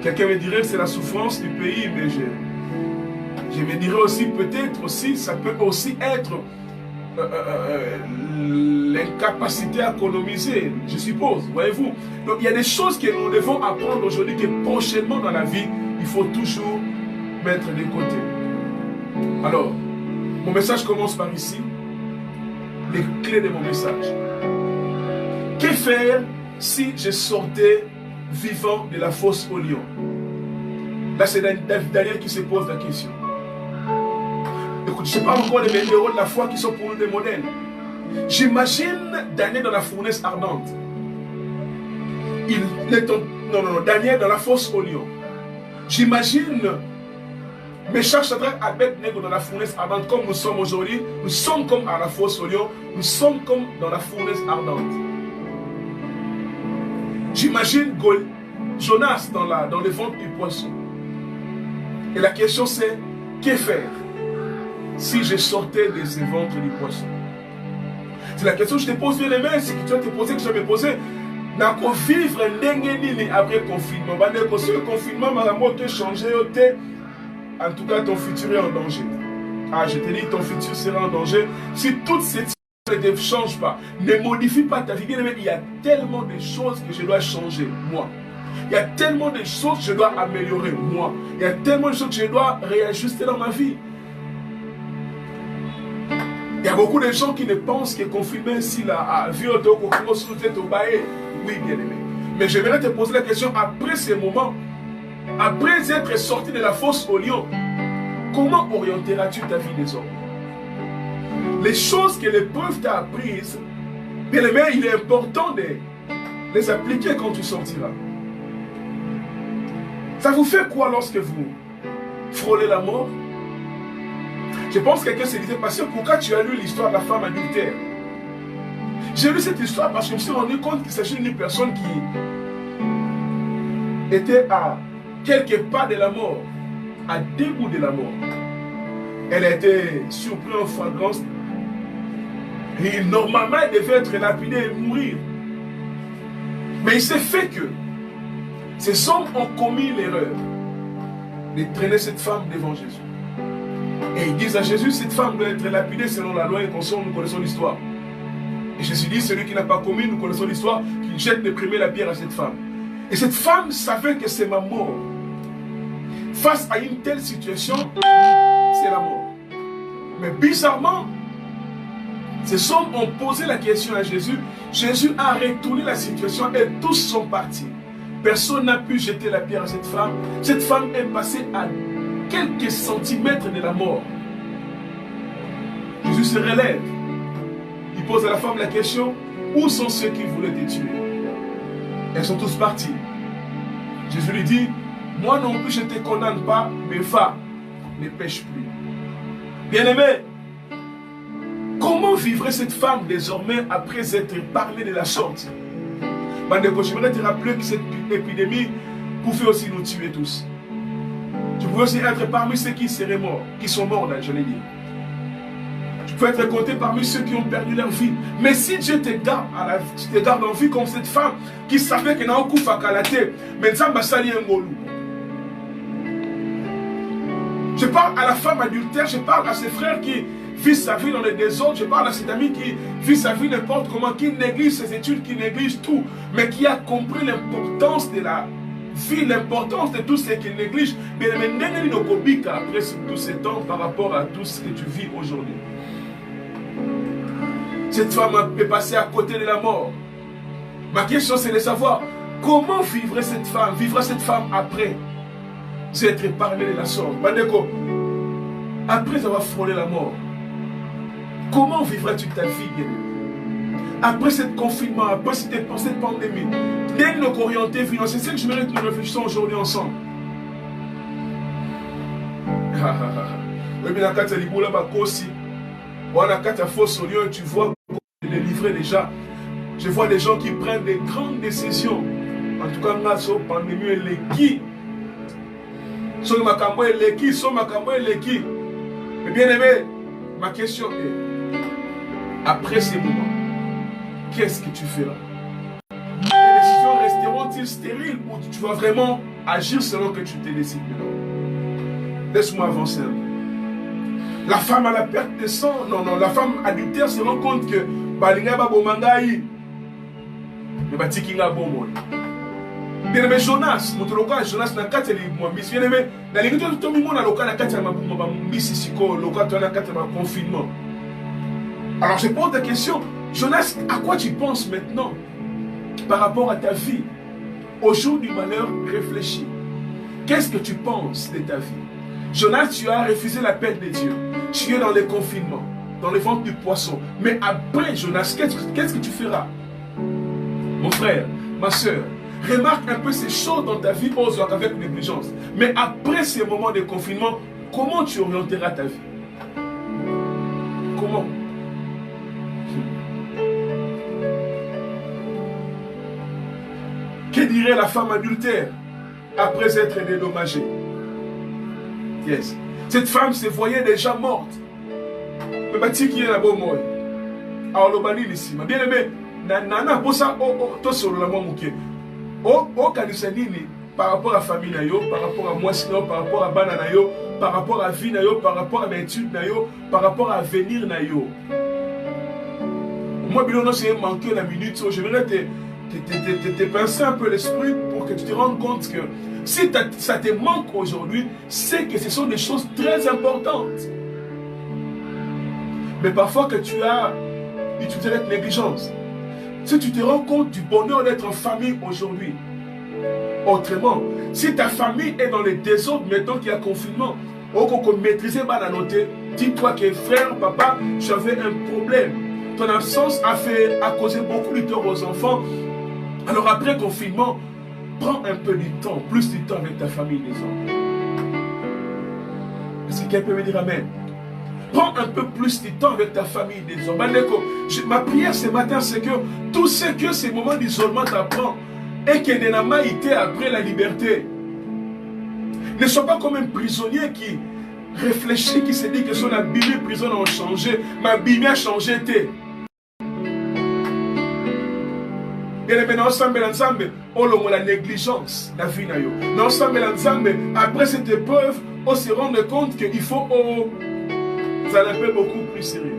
Quelqu'un me dirait que c'est la souffrance du pays, mais je me dirais aussi, peut-être aussi, ça peut aussi être l'incapacité à économiser, je suppose, voyez-vous. Donc il y a des choses que nous devons apprendre aujourd'hui, que prochainement dans la vie, il faut toujours mettre de côté. Alors, mon message commence par ici. Les clés de mon message. Que faire si je sortais vivant de la fosse au lion? Là, c'est Daniel qui se pose la question. Écoute, je parle encore des héros de la foi qui sont pour nous des modèles. J'imagine Daniel dans la fournaise ardente. Daniel dans la fosse au lion. J'imagine Meshach, Shadrach, Abed-Nego dans la fournaise ardente, comme nous sommes aujourd'hui. Nous sommes comme à la fosse au lion. Nous sommes comme dans la fournaise ardente. J'imagine Jonas dans le ventre du poisson. Et la question c'est, que faire si je sortais de ce ventre du poisson? C'est la question que je te pose bien les mains. C'est que tu vas te poser, que je vais me poser. Nako vivre ndenge après confinement. Si le confinement m'a changé, en tout cas, ton futur est en danger. Ah, je te dis, ton futur sera en danger. Si toute cette situation ne change pas, ne modifie pas ta vie, bien aimé, il y a tellement de choses que je dois changer, moi. Il y a tellement de choses que je dois améliorer, moi. Il y a tellement de choses que je dois réajuster dans ma vie. Il y a beaucoup de gens qui ne pensent que confinement, si la vie au Congo sous tête au bail, oui, bien aimé. Mais je vais te poser la question après ces moments. après être sorti de la fosse au lion, comment orienteras-tu ta vie désormais? Les choses que l'épreuve t'a apprises, bien aimé, il est important de les appliquer quand tu sortiras. Ça vous fait quoi lorsque vous frôlez la mort? Je pense que quelqu'un s'est dit, parce que pourquoi tu as lu l'histoire de la femme adultère? J'ai lu cette histoire parce que je me suis rendu compte qu'il s'agit d'une personne qui était à quelques pas de la mort, à 2 bouts de la mort. Elle a été surprise en flagrance. Et normalement, elle devait être lapidée et mourir. Mais il s'est fait que ces hommes ont commis l'erreur de traîner cette femme devant Jésus. Et ils disent à Jésus, cette femme doit être lapidée selon la loi et conscience, nous connaissons l'histoire. Et Jésus dit, celui qui n'a pas commis, nous connaissons l'histoire, qu'il jette de premier la pierre à cette femme. Et cette femme savait que c'est ma mort. Face à une telle situation, c'est la mort. Mais bizarrement, ces hommes ont posé la question à Jésus. Jésus a retourné la situation et tous sont partis. Personne n'a pu jeter la pierre à cette femme. Cette femme est passée à quelques centimètres de la mort. Jésus se relève. Il pose à la femme la question, où sont ceux qui voulaient te tuer? Elles sont tous parties. Jésus lui dit, moi non plus je ne te condamne pas, mais va, ne pêche plus. Bien-aimé, comment vivrait cette femme désormais après être parlée de la sorte? Bandeko, j'aimerais te rappeler que cette épidémie pouvait aussi nous tuer tous. Tu pouvais aussi être parmi ceux qui seraient morts, qui sont morts là, je l'ai dit. Tu peux être compté parmi ceux qui ont perdu leur vie. Mais si Dieu te garde, en vie comme cette femme qui savait qu'elle n'a aucun fakalaté, mais ça m'a sali un golou. Je parle à la femme adultère, je parle à ses frères qui vivent sa vie dans les désordres, je parle à cet ami qui vit sa vie n'importe comment, qui néglige ses études, qui néglige tout, mais qui a compris l'importance de la vie, l'importance de tout ce qu'il néglige. Mais après tous ces temps par rapport à tout ce que tu vis aujourd'hui. Cette femme est passée à côté de la mort. Ma question c'est de savoir comment vivrait cette femme après s'être parlé de la sorte. Bandeko, après avoir frôlé la mort, comment vivras-tu ta vie, bien-aimé? Après ce confinement, après cette pandémie, dès nos orientés financiers, c'est ce que je mérite que nous réfléchissons aujourd'hui ensemble. Tu vois les livrer déjà. Je vois des gens qui prennent des grandes décisions. En tout cas, grâce aux pandémies et les qui. Mais bien aimé, ma question est, après ces moments, qu'est-ce que tu feras? Les décisions resteront-ils stériles ou tu vas vraiment agir selon que tu te décides maintenant? Laisse-moi avancer. La femme à la perte de sang, non, la femme adultère se rend compte que Balinga Babomangaï, mais Batikinga Bomon. Bien aimé Jonas, Jonas n'a qu'à te dire, bien aimé, dans les gens tout le monde a le cas de confinement. Alors je pose la question, Jonas, à quoi tu penses maintenant par rapport à ta vie? Au jour du malheur, réfléchis. Qu'est-ce que tu penses de ta vie? Jonas, tu as refusé l'appel de Dieu. Tu es dans les confinements, dans les ventres du poisson. Mais après, Jonas, qu'est-ce que tu feras? Mon frère, ma soeur, remarque un peu ces choses dans ta vie avec négligence. Mais après ces moments de confinement, comment tu orienteras ta vie? Comment? Que dirait la femme adultère après être dédommagée? Yes. Cette femme se voyait déjà morte. Mais bâti qui est là-bas, moi. Alors, le bani ici. Bien aimé, nana, pour ça, toi sur le moment mouké. Par rapport à la famille, par rapport à moi, par rapport à Bana, par rapport à la vie, par rapport à l'étude, par rapport à l'avenir. Moi, bien c'est manqué la minute. Je voudrais te pincer un peu l'esprit pour que tu te rendes compte que si ça te manque aujourd'hui, c'est que ce sont des choses très importantes. Mais parfois que tu as utilisé avec négligence, si tu te rends compte du bonheur d'être en famille aujourd'hui, Autrement, si ta famille est dans les désordres, maintenant qu'il y a confinement, on maîtriser la noter, dis-toi que frère, papa, j'avais un problème. Ton absence a causé beaucoup de tort aux enfants. Alors après confinement, prends un peu du temps, plus du temps avec ta famille désormais. Est-ce que quelqu'un peut me dire amen? Prends un peu plus de temps avec ta famille désormais. Ma prière ce matin, c'est que tout ce que ces moments d'isolement t'apprend et que de la maïté après la liberté. Ne sois pas comme un prisonnier qui réfléchit, qui se dit que son abîmé prison a changé, ma Bible a changé. Et maintenant, ensemble, on a la négligence, la vie. Ensemble, après cette épreuve, on se rend compte qu'il faut ça un peu beaucoup plus sérieux.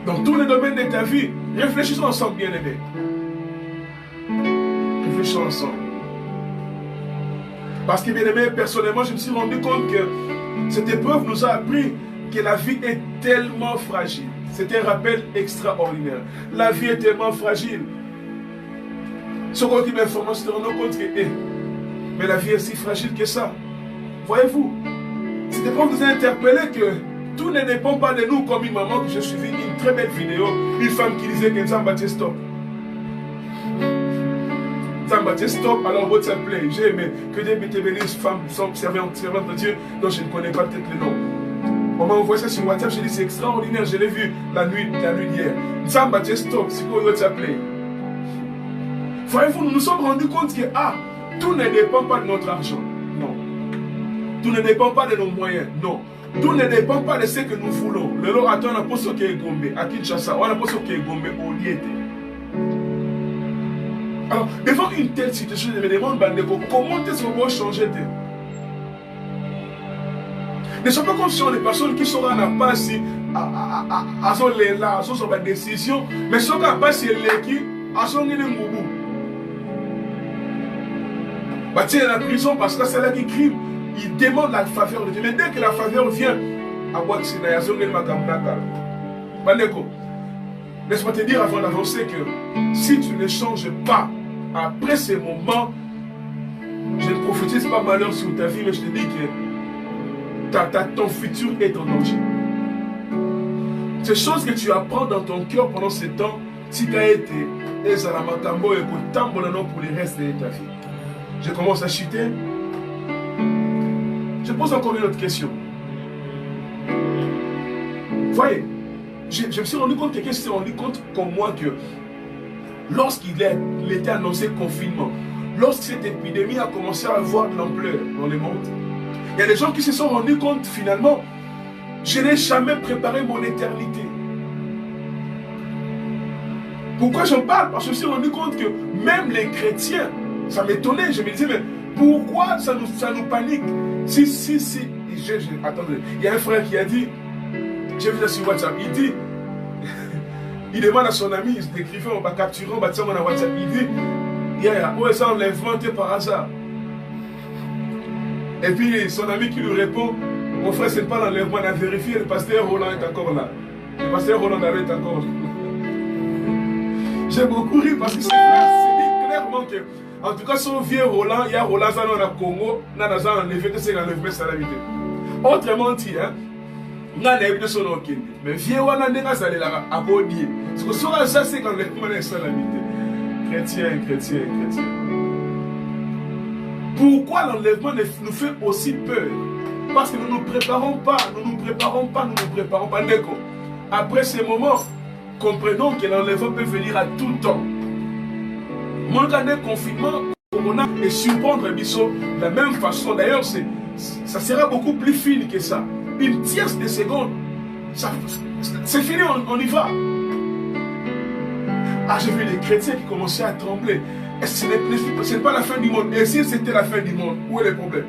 Dans tous les domaines de ta vie, réfléchissons ensemble, bien aimés. Réfléchissons ensemble. Parce que, bien aimé, personnellement, je me suis rendu compte que cette épreuve nous a appris que la vie est tellement fragile. C'est un rappel extraordinaire. La vie est tellement fragile. Ce qui m'informe, se rend compte que, mais la vie est si fragile que ça. Voyez-vous, cette épreuve nous a interpellé que tout ne dépend pas de nous, comme une maman que j'ai suivi une très belle vidéo, une femme qui disait que Nzamba stop. Nzamba stop, alors votre s'appelait. J'ai aimé que Dieu te bénisse, femme, servante de Dieu, dont je ne connais pas peut-être le nom. On m'a envoyé ça sur WhatsApp, j'ai dit c'est extraordinaire, je l'ai vu la nuit d'hier. Nzamba stop, c'est quoi votre s'appelait. Voyez-vous, nous nous sommes rendus compte que tout ne dépend pas de notre argent. Non. Tout ne dépend pas de nos moyens. Non. Tout ne dépend pas de ce que nous voulons. Le lot attend un poste qui est Gombe. À Kinshasa, on a un poste qui est Gombe au Liété. Alors, devant une telle situation, je me demande, comment est-ce qu'on va changer de... Ne sont pas comme si on est des personnes qui sont en passe à son là, à son décision, mais sont en passe à son moubou. Bah, tu es dans la prison parce que c'est là qui crime. Il demande la faveur de Dieu. Mais dès que la faveur vient, laisse-moi te dire avant d'avancer que si tu ne changes pas après ces moments, je ne prophétise pas malheur sur ta vie, mais je te dis que ton futur est en danger. Ces choses que tu apprends dans ton cœur pendant ce temps, si tu as été pour le reste de ta vie. Je commence à chuter. Je pose encore une autre question. Voyez, je me suis rendu compte, quelqu'un s'est rendu compte comme moi que lorsqu'il était annoncé confinement, lorsque cette épidémie a commencé à avoir de l'ampleur dans le monde, il y a des gens qui se sont rendus compte finalement, je n'ai jamais préparé mon éternité. Pourquoi j'en parle? Parce que je me suis rendu compte que même les chrétiens, ça m'étonnait, je me disais, mais pourquoi ça nous panique? Si, attendez, il y a un frère qui a dit, j'ai vu ça sur WhatsApp, il dit, il demande à son ami, il s'écrivait, on va capturer, on va tirer mon WhatsApp, il dit, ouais, ça enlèvement par hasard. Et puis son ami qui lui répond, mon frère, ce n'est pas l'enlèvement, on a vérifié, le pasteur Roland est encore là. Le pasteur Roland est encore là. J'ai beaucoup ri parce que c'est dit clairement que, en tout cas, son vieux Roland, il y a Roland Zanon à Congo, on a enlevé, c'est l'enlèvement salamité. Autrement dit, on a enlevé son okinde. Mais vieux Roland n'est pas allé là à Baudier. Parce que ça, c'est l'enlèvement salamité. Chrétien. Pourquoi l'enlèvement nous fait aussi peur? Parce que nous ne nous préparons pas. Après ces moments, comprenons que l'enlèvement peut venir à tout temps. Mon dernier confinement, Corona, et surprendre Bissot de la même façon. D'ailleurs, ça sera beaucoup plus fine que ça. Une tierce de seconde, c'est fini, on y va. J'ai vu les chrétiens qui commençaient à trembler. Ce n'est pas la fin du monde. Et si c'était la fin du monde, où est le problème?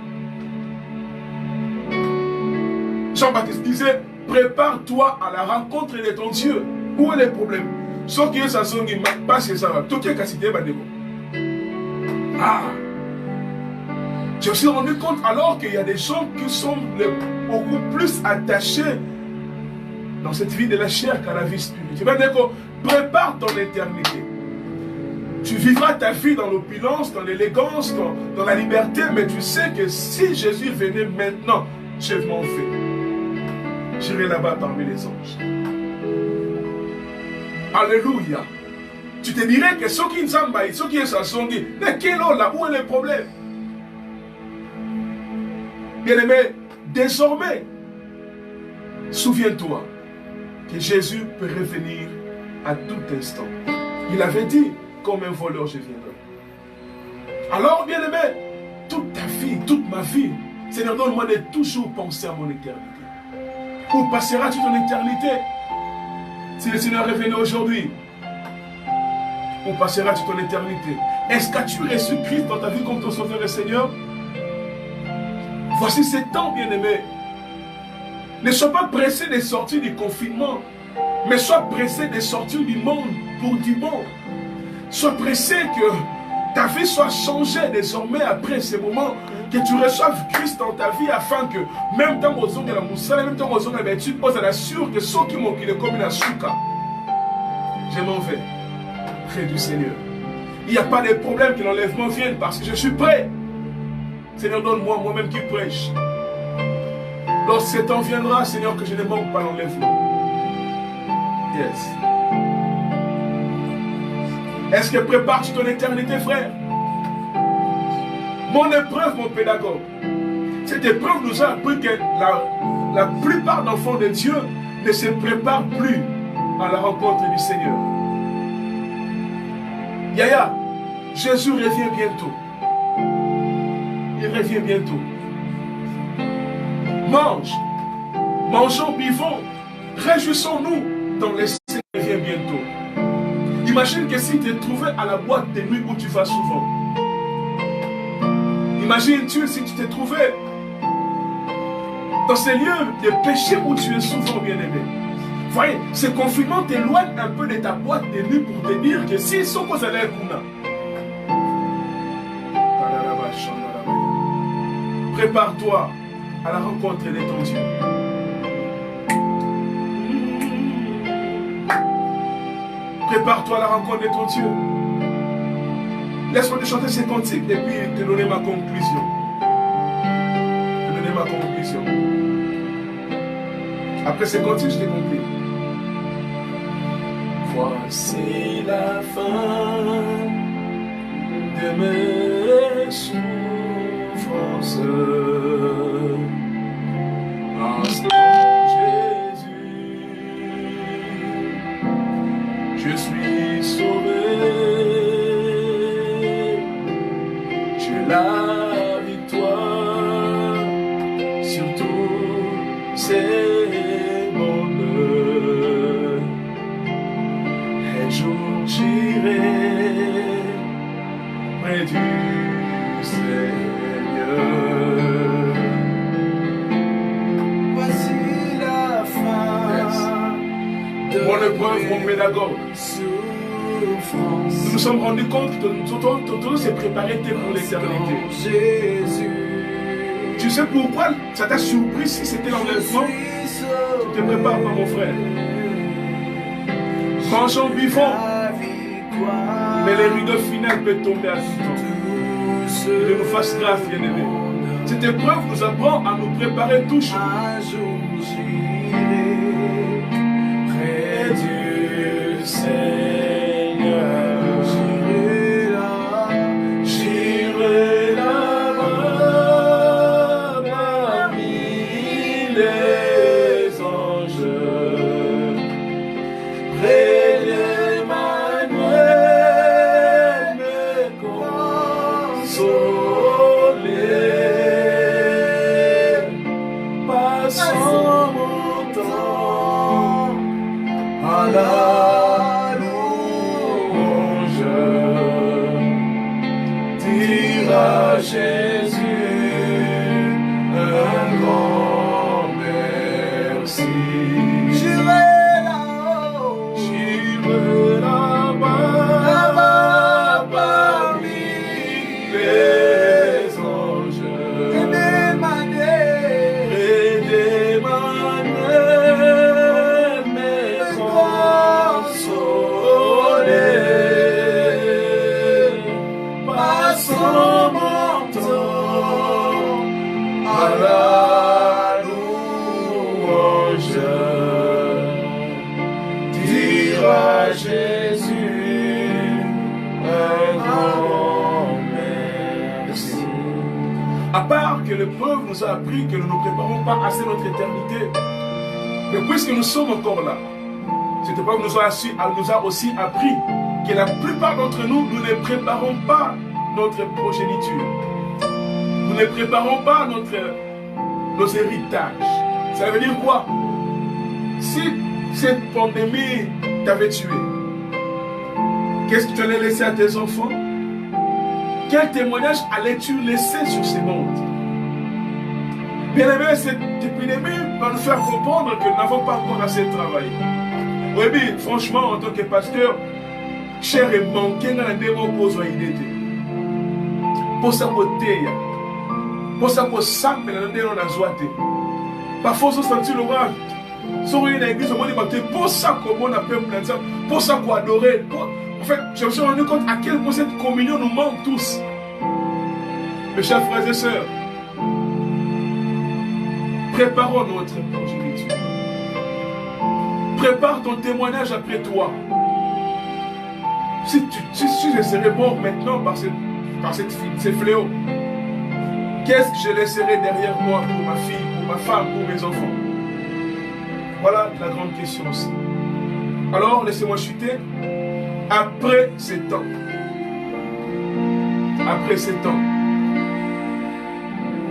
Jean-Baptiste disait, prépare-toi à la rencontre de ton Dieu. Où est le problème? Sauf que ça sonne, il ne pas chez ça. Tout est cassé. Je me suis rendu compte alors qu'il y a des gens qui sont beaucoup plus attachés dans cette vie de la chair qu'à la vie spirituelle. Prépare ton éternité. Tu vivras ta vie dans l'opulence, dans l'élégance, dans la liberté, mais tu sais que si Jésus venait maintenant, je m'en vais. J'irai là-bas parmi les anges. Alléluia. Tu te dirais que ceux qui sont là, ceux qui sont dit, mais quel est là, où est le problème? Bien-aimé, désormais, souviens-toi que Jésus peut revenir à tout instant. Il avait dit, comme un voleur, je viendrai. Alors, bien-aimé, toute ta vie, toute ma vie, Seigneur, donne-moi de toujours penser à mon éternité. Où passeras-tu ton éternité? Si le Seigneur revenait aujourd'hui, où passeras-tu ton éternité? Est-ce qu'as-tu reçu Christ dans ta vie comme ton Sauveur et Seigneur? Voici ces temps, bien-aimé. Ne sois pas pressé de sortir du confinement, mais sois pressé de sortir du monde pour du bon. Sois pressé que ta vie soit changée désormais après ces moments, que tu reçoives Christ dans ta vie afin que même dans aux hommes de la moussala, même dans aux hommes de la vertu, on assure que ceux qui m'ont quitté comme une asuka, je m'en vais près du Seigneur. Il n'y a pas de problème que l'enlèvement vienne parce que je suis prêt. Seigneur, donne-moi moi-même qui prêche. Lorsque ce temps viendra, Seigneur, que je ne manque pas l'enlèvement. Yes. Est-ce que prépares-tu ton éternité, frère? Mon épreuve, mon pédagogue. Cette épreuve nous a appris que la plupart d'enfants de Dieu ne se préparent plus à la rencontre du Seigneur. Yaya, Jésus revient bientôt. Il revient bientôt. Mange. Mangeons, buvons. Réjouissons-nous dans le Seigneur revient bientôt. Imagine que si tu te trouvais à la boîte de nuit où tu vas souvent. Imagine-tu si tu te trouvais dans ces lieux de péché où tu es souvent bien-aimé. Voyez, ce confinement t'éloigne un peu de ta boîte de nuit pour te dire que si sont cause à l'air prépare-toi à la rencontre de ton Dieu. Prépare-toi à la rencontre de ton Dieu. Laisse-moi te chanter ces cantiques et puis te donner ma conclusion. Te donner ma conclusion. Après ces cantiques, je t'ai compris. Voici la fin de mes souffrances. Instant Jésus, je suis sauvé. J'ai la victoire sur tous ces mondes. Un jour j'irai près du Seigneur. Voici la fin de mon épreuve, mon pédagogue. Nous nous sommes rendus compte que tout s'est préparé pour l'éternité. Jésus, tu sais pourquoi ça t'a surpris si c'était l'enlèvement? Tu te prépares pas, mon frère. Mangeons, vivons. Mais les rideaux finales peuvent tomber à tout temps. Que nous fasse grâce, bien-aimés. Cette épreuve nous apprend à nous préparer toujours. Un jour j'irai près du Seigneur. J'irai là-bas parmi les anges. Près d'Emmanuel me consoler. Passons mon temps à la louange. Dire à Jésus un grand merci. J'irai là-haut, J'irai là-bas parmi les anges. que l'épreuve nous a appris que nous ne préparons pas assez notre éternité. Mais puisque nous sommes encore là, cette épreuve nous a aussi appris que la plupart d'entre nous, nous ne préparons pas notre progéniture. Nous ne préparons pas nos héritages. Ça veut dire quoi? Si cette pandémie t'avait tué, qu'est-ce que tu allais laisser à tes enfants? Quel témoignage allais-tu laisser sur ces mondes? Bien aimé, cette épidémie va nous faire comprendre que nous n'avons pas encore assez travaillé. Oui, mais franchement, en tant que pasteur, cher et manqué dans la démocratie d'idée. Pour ça, pour ça, pour ça, mais dans la joie. Parfois, on se sentit l'orage. Si on est dans l'église, on dit pour ça qu'on a peuple, pour ça qu'on adorait. En fait, je me suis rendu compte à quel point cette communion nous manque tous. Mes chers frères et sœurs, préparons notre progéniture. Prépare ton témoignage après toi. Si je serais mort maintenant par ces fléaux, qu'est-ce que je laisserai derrière moi pour ma fille, pour ma femme, pour mes enfants? Voilà la grande question aussi. Alors, laissez-moi chuter. Après ces temps. Après ces temps.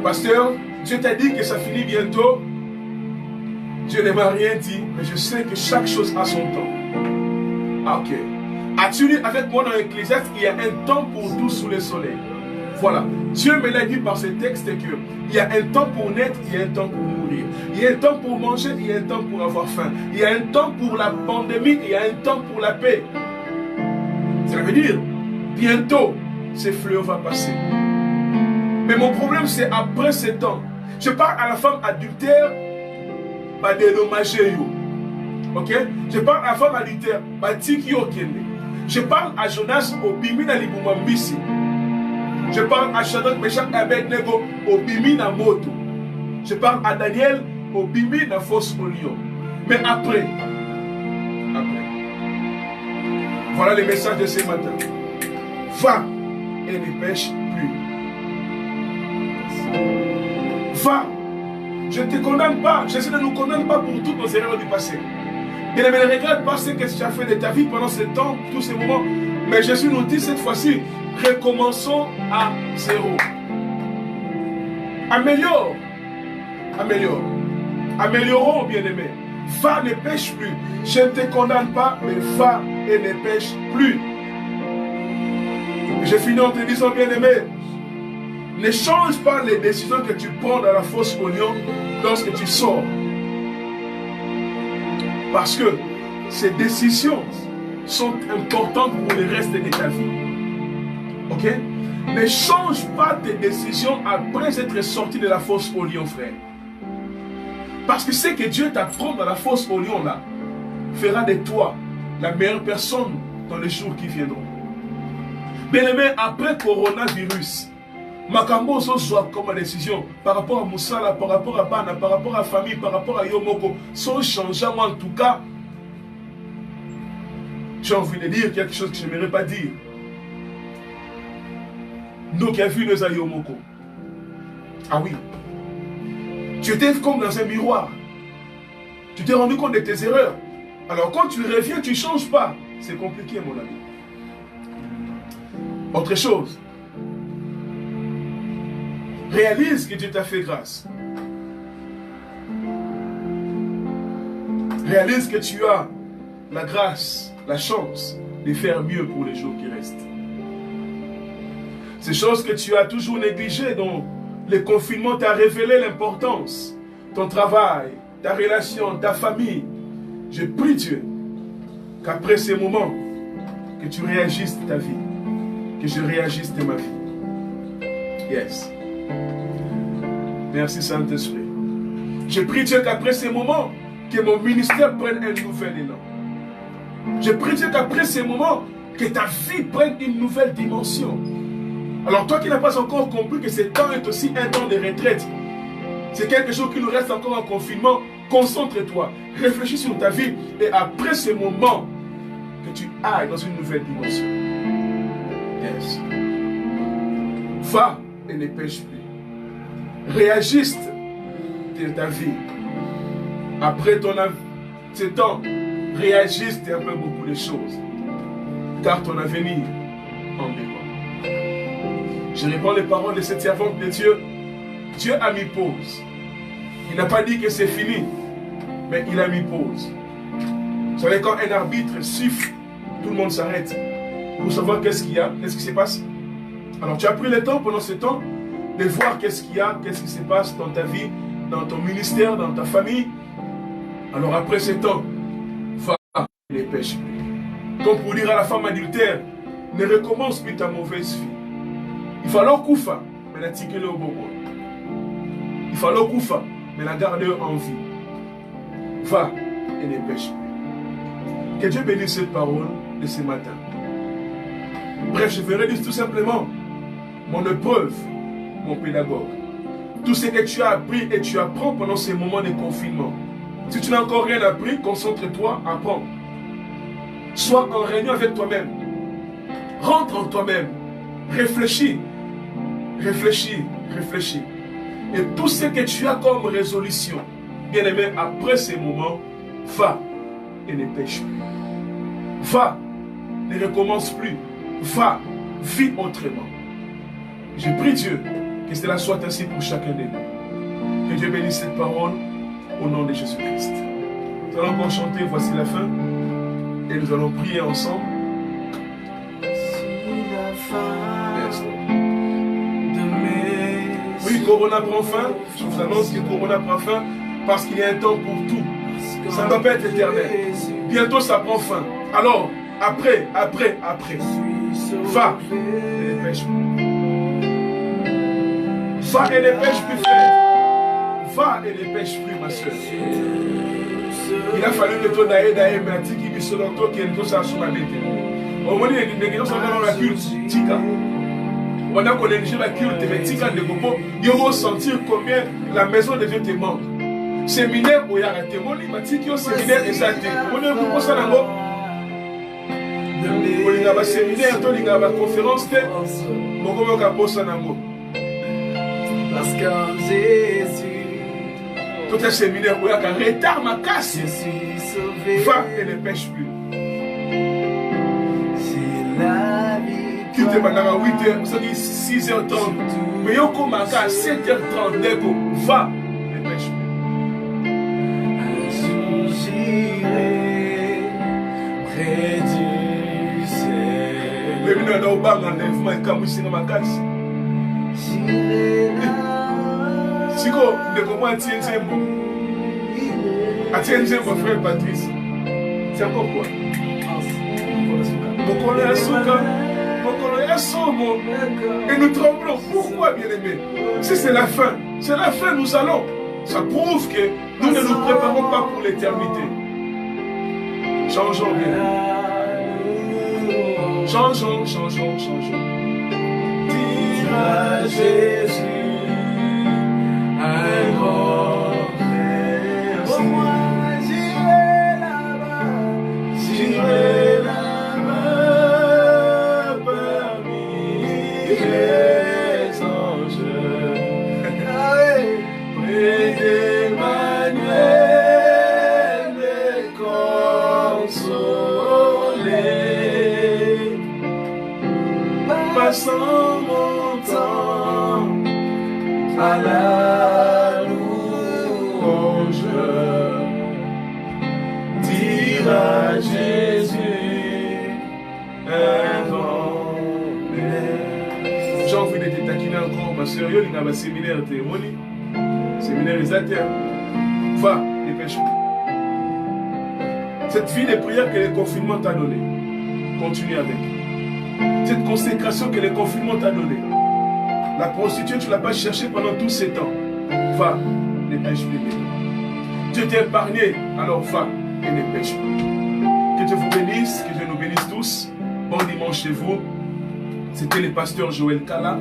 Pasteur, Dieu t'a dit que ça finit bientôt. Dieu ne m'a rien dit, mais je sais que chaque chose a son temps. Ah, ok. As-tu lu avec moi dans l'Ecclésiaste, il y a un temps pour tout sous le soleil. Voilà. Dieu me l'a dit par ce texte qu'il y a un temps pour naître, il y a un temps pour mourir. Il y a un temps pour manger, il y a un temps pour avoir faim. Il y a un temps pour la pandémie, il y a un temps pour la paix. Ça veut dire, bientôt, ces fléaux vont passer. Mais mon problème, c'est après ces temps. Je parle à la femme adultère, pas dédommager yo. Ok? Je parle à la femme adultère, pas tiki yo kende. Je parle à Jonas au bimi na libumambisi. Je parle à Shadrach, Meshach et Abednego au bimi na moto. Je parle à Daniel au bimi na fosse au lion. Mais après. Voilà les messages de ce matin. Va et ne pêche plus. Va. Je ne te condamne pas. Jésus ne nous condamne pas pour toutes nos erreurs du passé. Il ne regrette pas ce que tu as fait de ta vie pendant ce temps, tous ces moments. Mais Jésus nous dit cette fois-ci, recommençons à zéro. Améliore. Améliorons, bien-aimé. Va, ne pêche plus. Je ne te condamne pas, mais va et ne pêche plus. Je finis en te disant, bien-aimé, ne change pas les décisions que tu prends dans la fosse au lion lorsque tu sors. Parce que ces décisions sont importantes pour le reste de ta vie. Ok? Ne change pas tes décisions après être sorti de la fosse au lion, frère. Parce que ce que Dieu t'apprend dans la fosse au lion là fera de toi la meilleure personne dans les jours qui viendront. Bien aimé, après coronavirus, Makambo soit comme décision par rapport à Moussala, par rapport à Bana, par rapport à famille, par rapport à Yomoko, son changement en tout cas, j'ai envie de dire quelque chose que je n'aimerais pas dire. Nous qui avons vu nos Yomoko. Ah oui. Tu étais comme dans un miroir. Tu t'es rendu compte de tes erreurs. Alors quand tu reviens, tu ne changes pas. C'est compliqué, mon ami. Autre chose. Réalise que Dieu t'a fait grâce. Réalise que tu as la grâce, la chance de faire mieux pour les jours qui restent. Ces choses que tu as toujours négligées, dont le confinement t'a révélé l'importance. Ton travail, ta relation, ta famille. Je prie Dieu qu'après ces moments, que tu réagisses de ta vie. Que je réagisse de ma vie. Yes. Merci Saint-Esprit. Je prie Dieu qu'après ces moments, que mon ministère prenne un nouvel élan. Je prie Dieu qu'après ces moments, que ta vie prenne une nouvelle dimension. Alors toi qui n'as pas encore compris que ce temps est aussi un temps de retraite, c'est quelque chose qui nous reste encore en confinement, concentre-toi, réfléchis sur ta vie et après ce moment, que tu ailles dans une nouvelle dimension. Yes. Va et ne pêche plus. réagisses de ta vie. Après ce temps, réagissent un peu beaucoup de choses. Car ton avenir en dépend. Je réponds les paroles de cette servante de Dieu. Dieu a mis pause. Il n'a pas dit que c'est fini, mais il a mis pause. Vous savez, quand un arbitre siffle, tout le monde s'arrête pour savoir qu'est-ce qu'il y a, qu'est-ce qui se passe. Alors tu as pris le temps pendant ce temps de voir qu'est-ce qu'il y a, qu'est-ce qui se passe dans ta vie, dans ton ministère, dans ta famille. Alors après ce temps, va et ne pêche plus. Comme pour dire à la femme adultère, ne recommence plus ta mauvaise vie. Il fallait koufa, mais la tique le au bobo. Il fallait koufa, mais la garde en vie. Va et ne pêche plus. Que Dieu bénisse cette parole de ce matin. Bref, je ferai dire tout simplement mon épreuve, mon pédagogue. Tout ce que tu as appris et tu apprends pendant ces moments de confinement. Si tu n'as encore rien appris, concentre-toi, apprends. Sois en réunion avec toi-même. Rentre en toi-même. Réfléchis. Réfléchis. Réfléchis. Et tout ce que tu as comme résolution, bien aimé, après ces moments, va et ne pêche plus. Va, ne recommence plus. Va, vis autrement. Je prie Dieu que cela soit ainsi pour chacun de nous. Que Dieu bénisse cette parole au nom de Jésus-Christ. Nous allons encore chanter, voici la fin. Et nous allons prier ensemble. Oui, Corona prend fin. Je vous annonce que Corona prend fin parce qu'il y a un temps pour tout. Ça ne doit pas être éternel. Bientôt ça prend fin. Alors, après. Va et ne pêche plus. Va et ne pêche plus, frère. Va et ne pêche plus, ma soeur. Il a fallu que toi d'ailleurs, mais tu qui me selon toi qui est tout ça sur ma bête. Au moins, les gens sont dans la culte. Tika. On a connu la culte, mais Tika de Bobo. Ils vont sentir combien la maison de Dieu te manque. Séminaire, où il y a un témoignage, mais Tika, séminaire exact. On est pour ça là-bas. Il y a un séminaire, il y a une conférence, il y a un ça là-bas. Parce qu'en Jésus, tout un séminaire où il y a un retard, ma casse. je suis sauvé. Va et ne pêche plus. J'ai la vie. Quitte maintenant à 8h, ça dit 6h30. Mais il y a à 7h30, d'accord. Va et ne pêche plus. Un jour j'irai près du ciel. Mais nous avons un enlèvement et comme ici dans ma casse. J'irai là. Si quoi, de comment attirer Zembo? Attirer Zembo, frère Patrice. C'est encore quoi? Mokolo ya suka, mokolo ya somo. Et nous tremblons. Pourquoi, bien-aimés? Si c'est la fin, nous allons. Ça prouve que nous ne nous préparons pas pour l'éternité. Changeons bien. Changeons. Dire à Jésus un grand merci. Pour moi, j'irai là-bas parmi les anges, près d'Emmanuel, les consoler, passant mon temps à la louange, dire à Jésus un grand merci. J'ai envie de te taquiner encore, ma soeur. Il y a un séminaire témoignage. Séminaire exact. Va, dépêche-toi. Cette vie de prière que le confinement t'a donné, continue avec. Cette consécration que le confinement t'a donné. La prostituée, tu ne l'as pas cherchée pendant tous ces temps. Va, ne pêche plus. Dieu t'a épargné, alors va et ne pêche plus. Que Dieu vous bénisse, que Dieu nous bénisse tous. Bon dimanche chez vous. C'était le pasteur Joël Kala,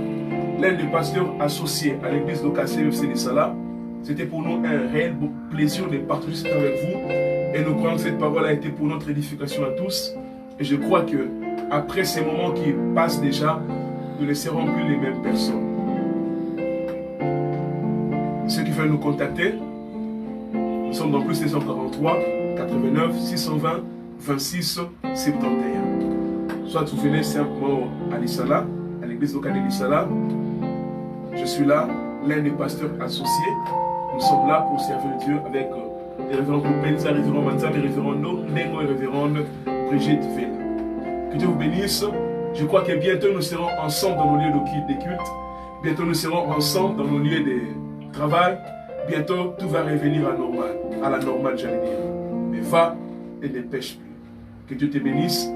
l'un des pasteurs associés à l'église locale CFC de Salah. C'était pour nous un réel plaisir de partager avec vous. Et nous croyons que cette parole a été pour notre édification à tous. Et je crois que après ces moments qui passent déjà, nous ne serons plus les mêmes personnes. Ceux qui veulent nous contacter, nous sommes dans plus 243 89 620 26 71. Soit vous venez simplement à l'Issala, à l'église locale de l'Issala. Je suis là, l'un des pasteurs associés. Nous sommes là pour servir Dieu avec les révérends Penza, les révérends Manza, les révérends No, Nengo et les révérends Brigitte Vela. Que Dieu vous bénisse. Je crois que bientôt nous serons ensemble dans nos lieux de culte. Bientôt nous serons ensemble dans nos lieux de travail. Bientôt tout va revenir à la normale, j'allais dire. Mais va et ne pêche plus. Que Dieu te bénisse.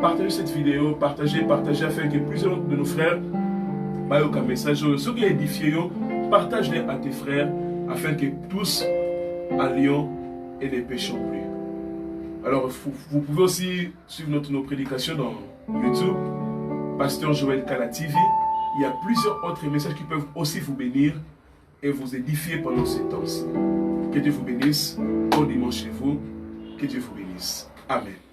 Partagez cette vidéo, partagez afin que plusieurs de nos frères aient un message. Ceux qui édifient, partage-les à tes frères afin que tous allions et ne péchons plus. Alors, vous pouvez aussi suivre nos prédications dans YouTube, Pasteur Joël Kala TV. Il y a plusieurs autres messages qui peuvent aussi vous bénir et vous édifier pendant ces temps-ci. Que Dieu vous bénisse. Bon dimanche chez vous. Que Dieu vous bénisse. Amen.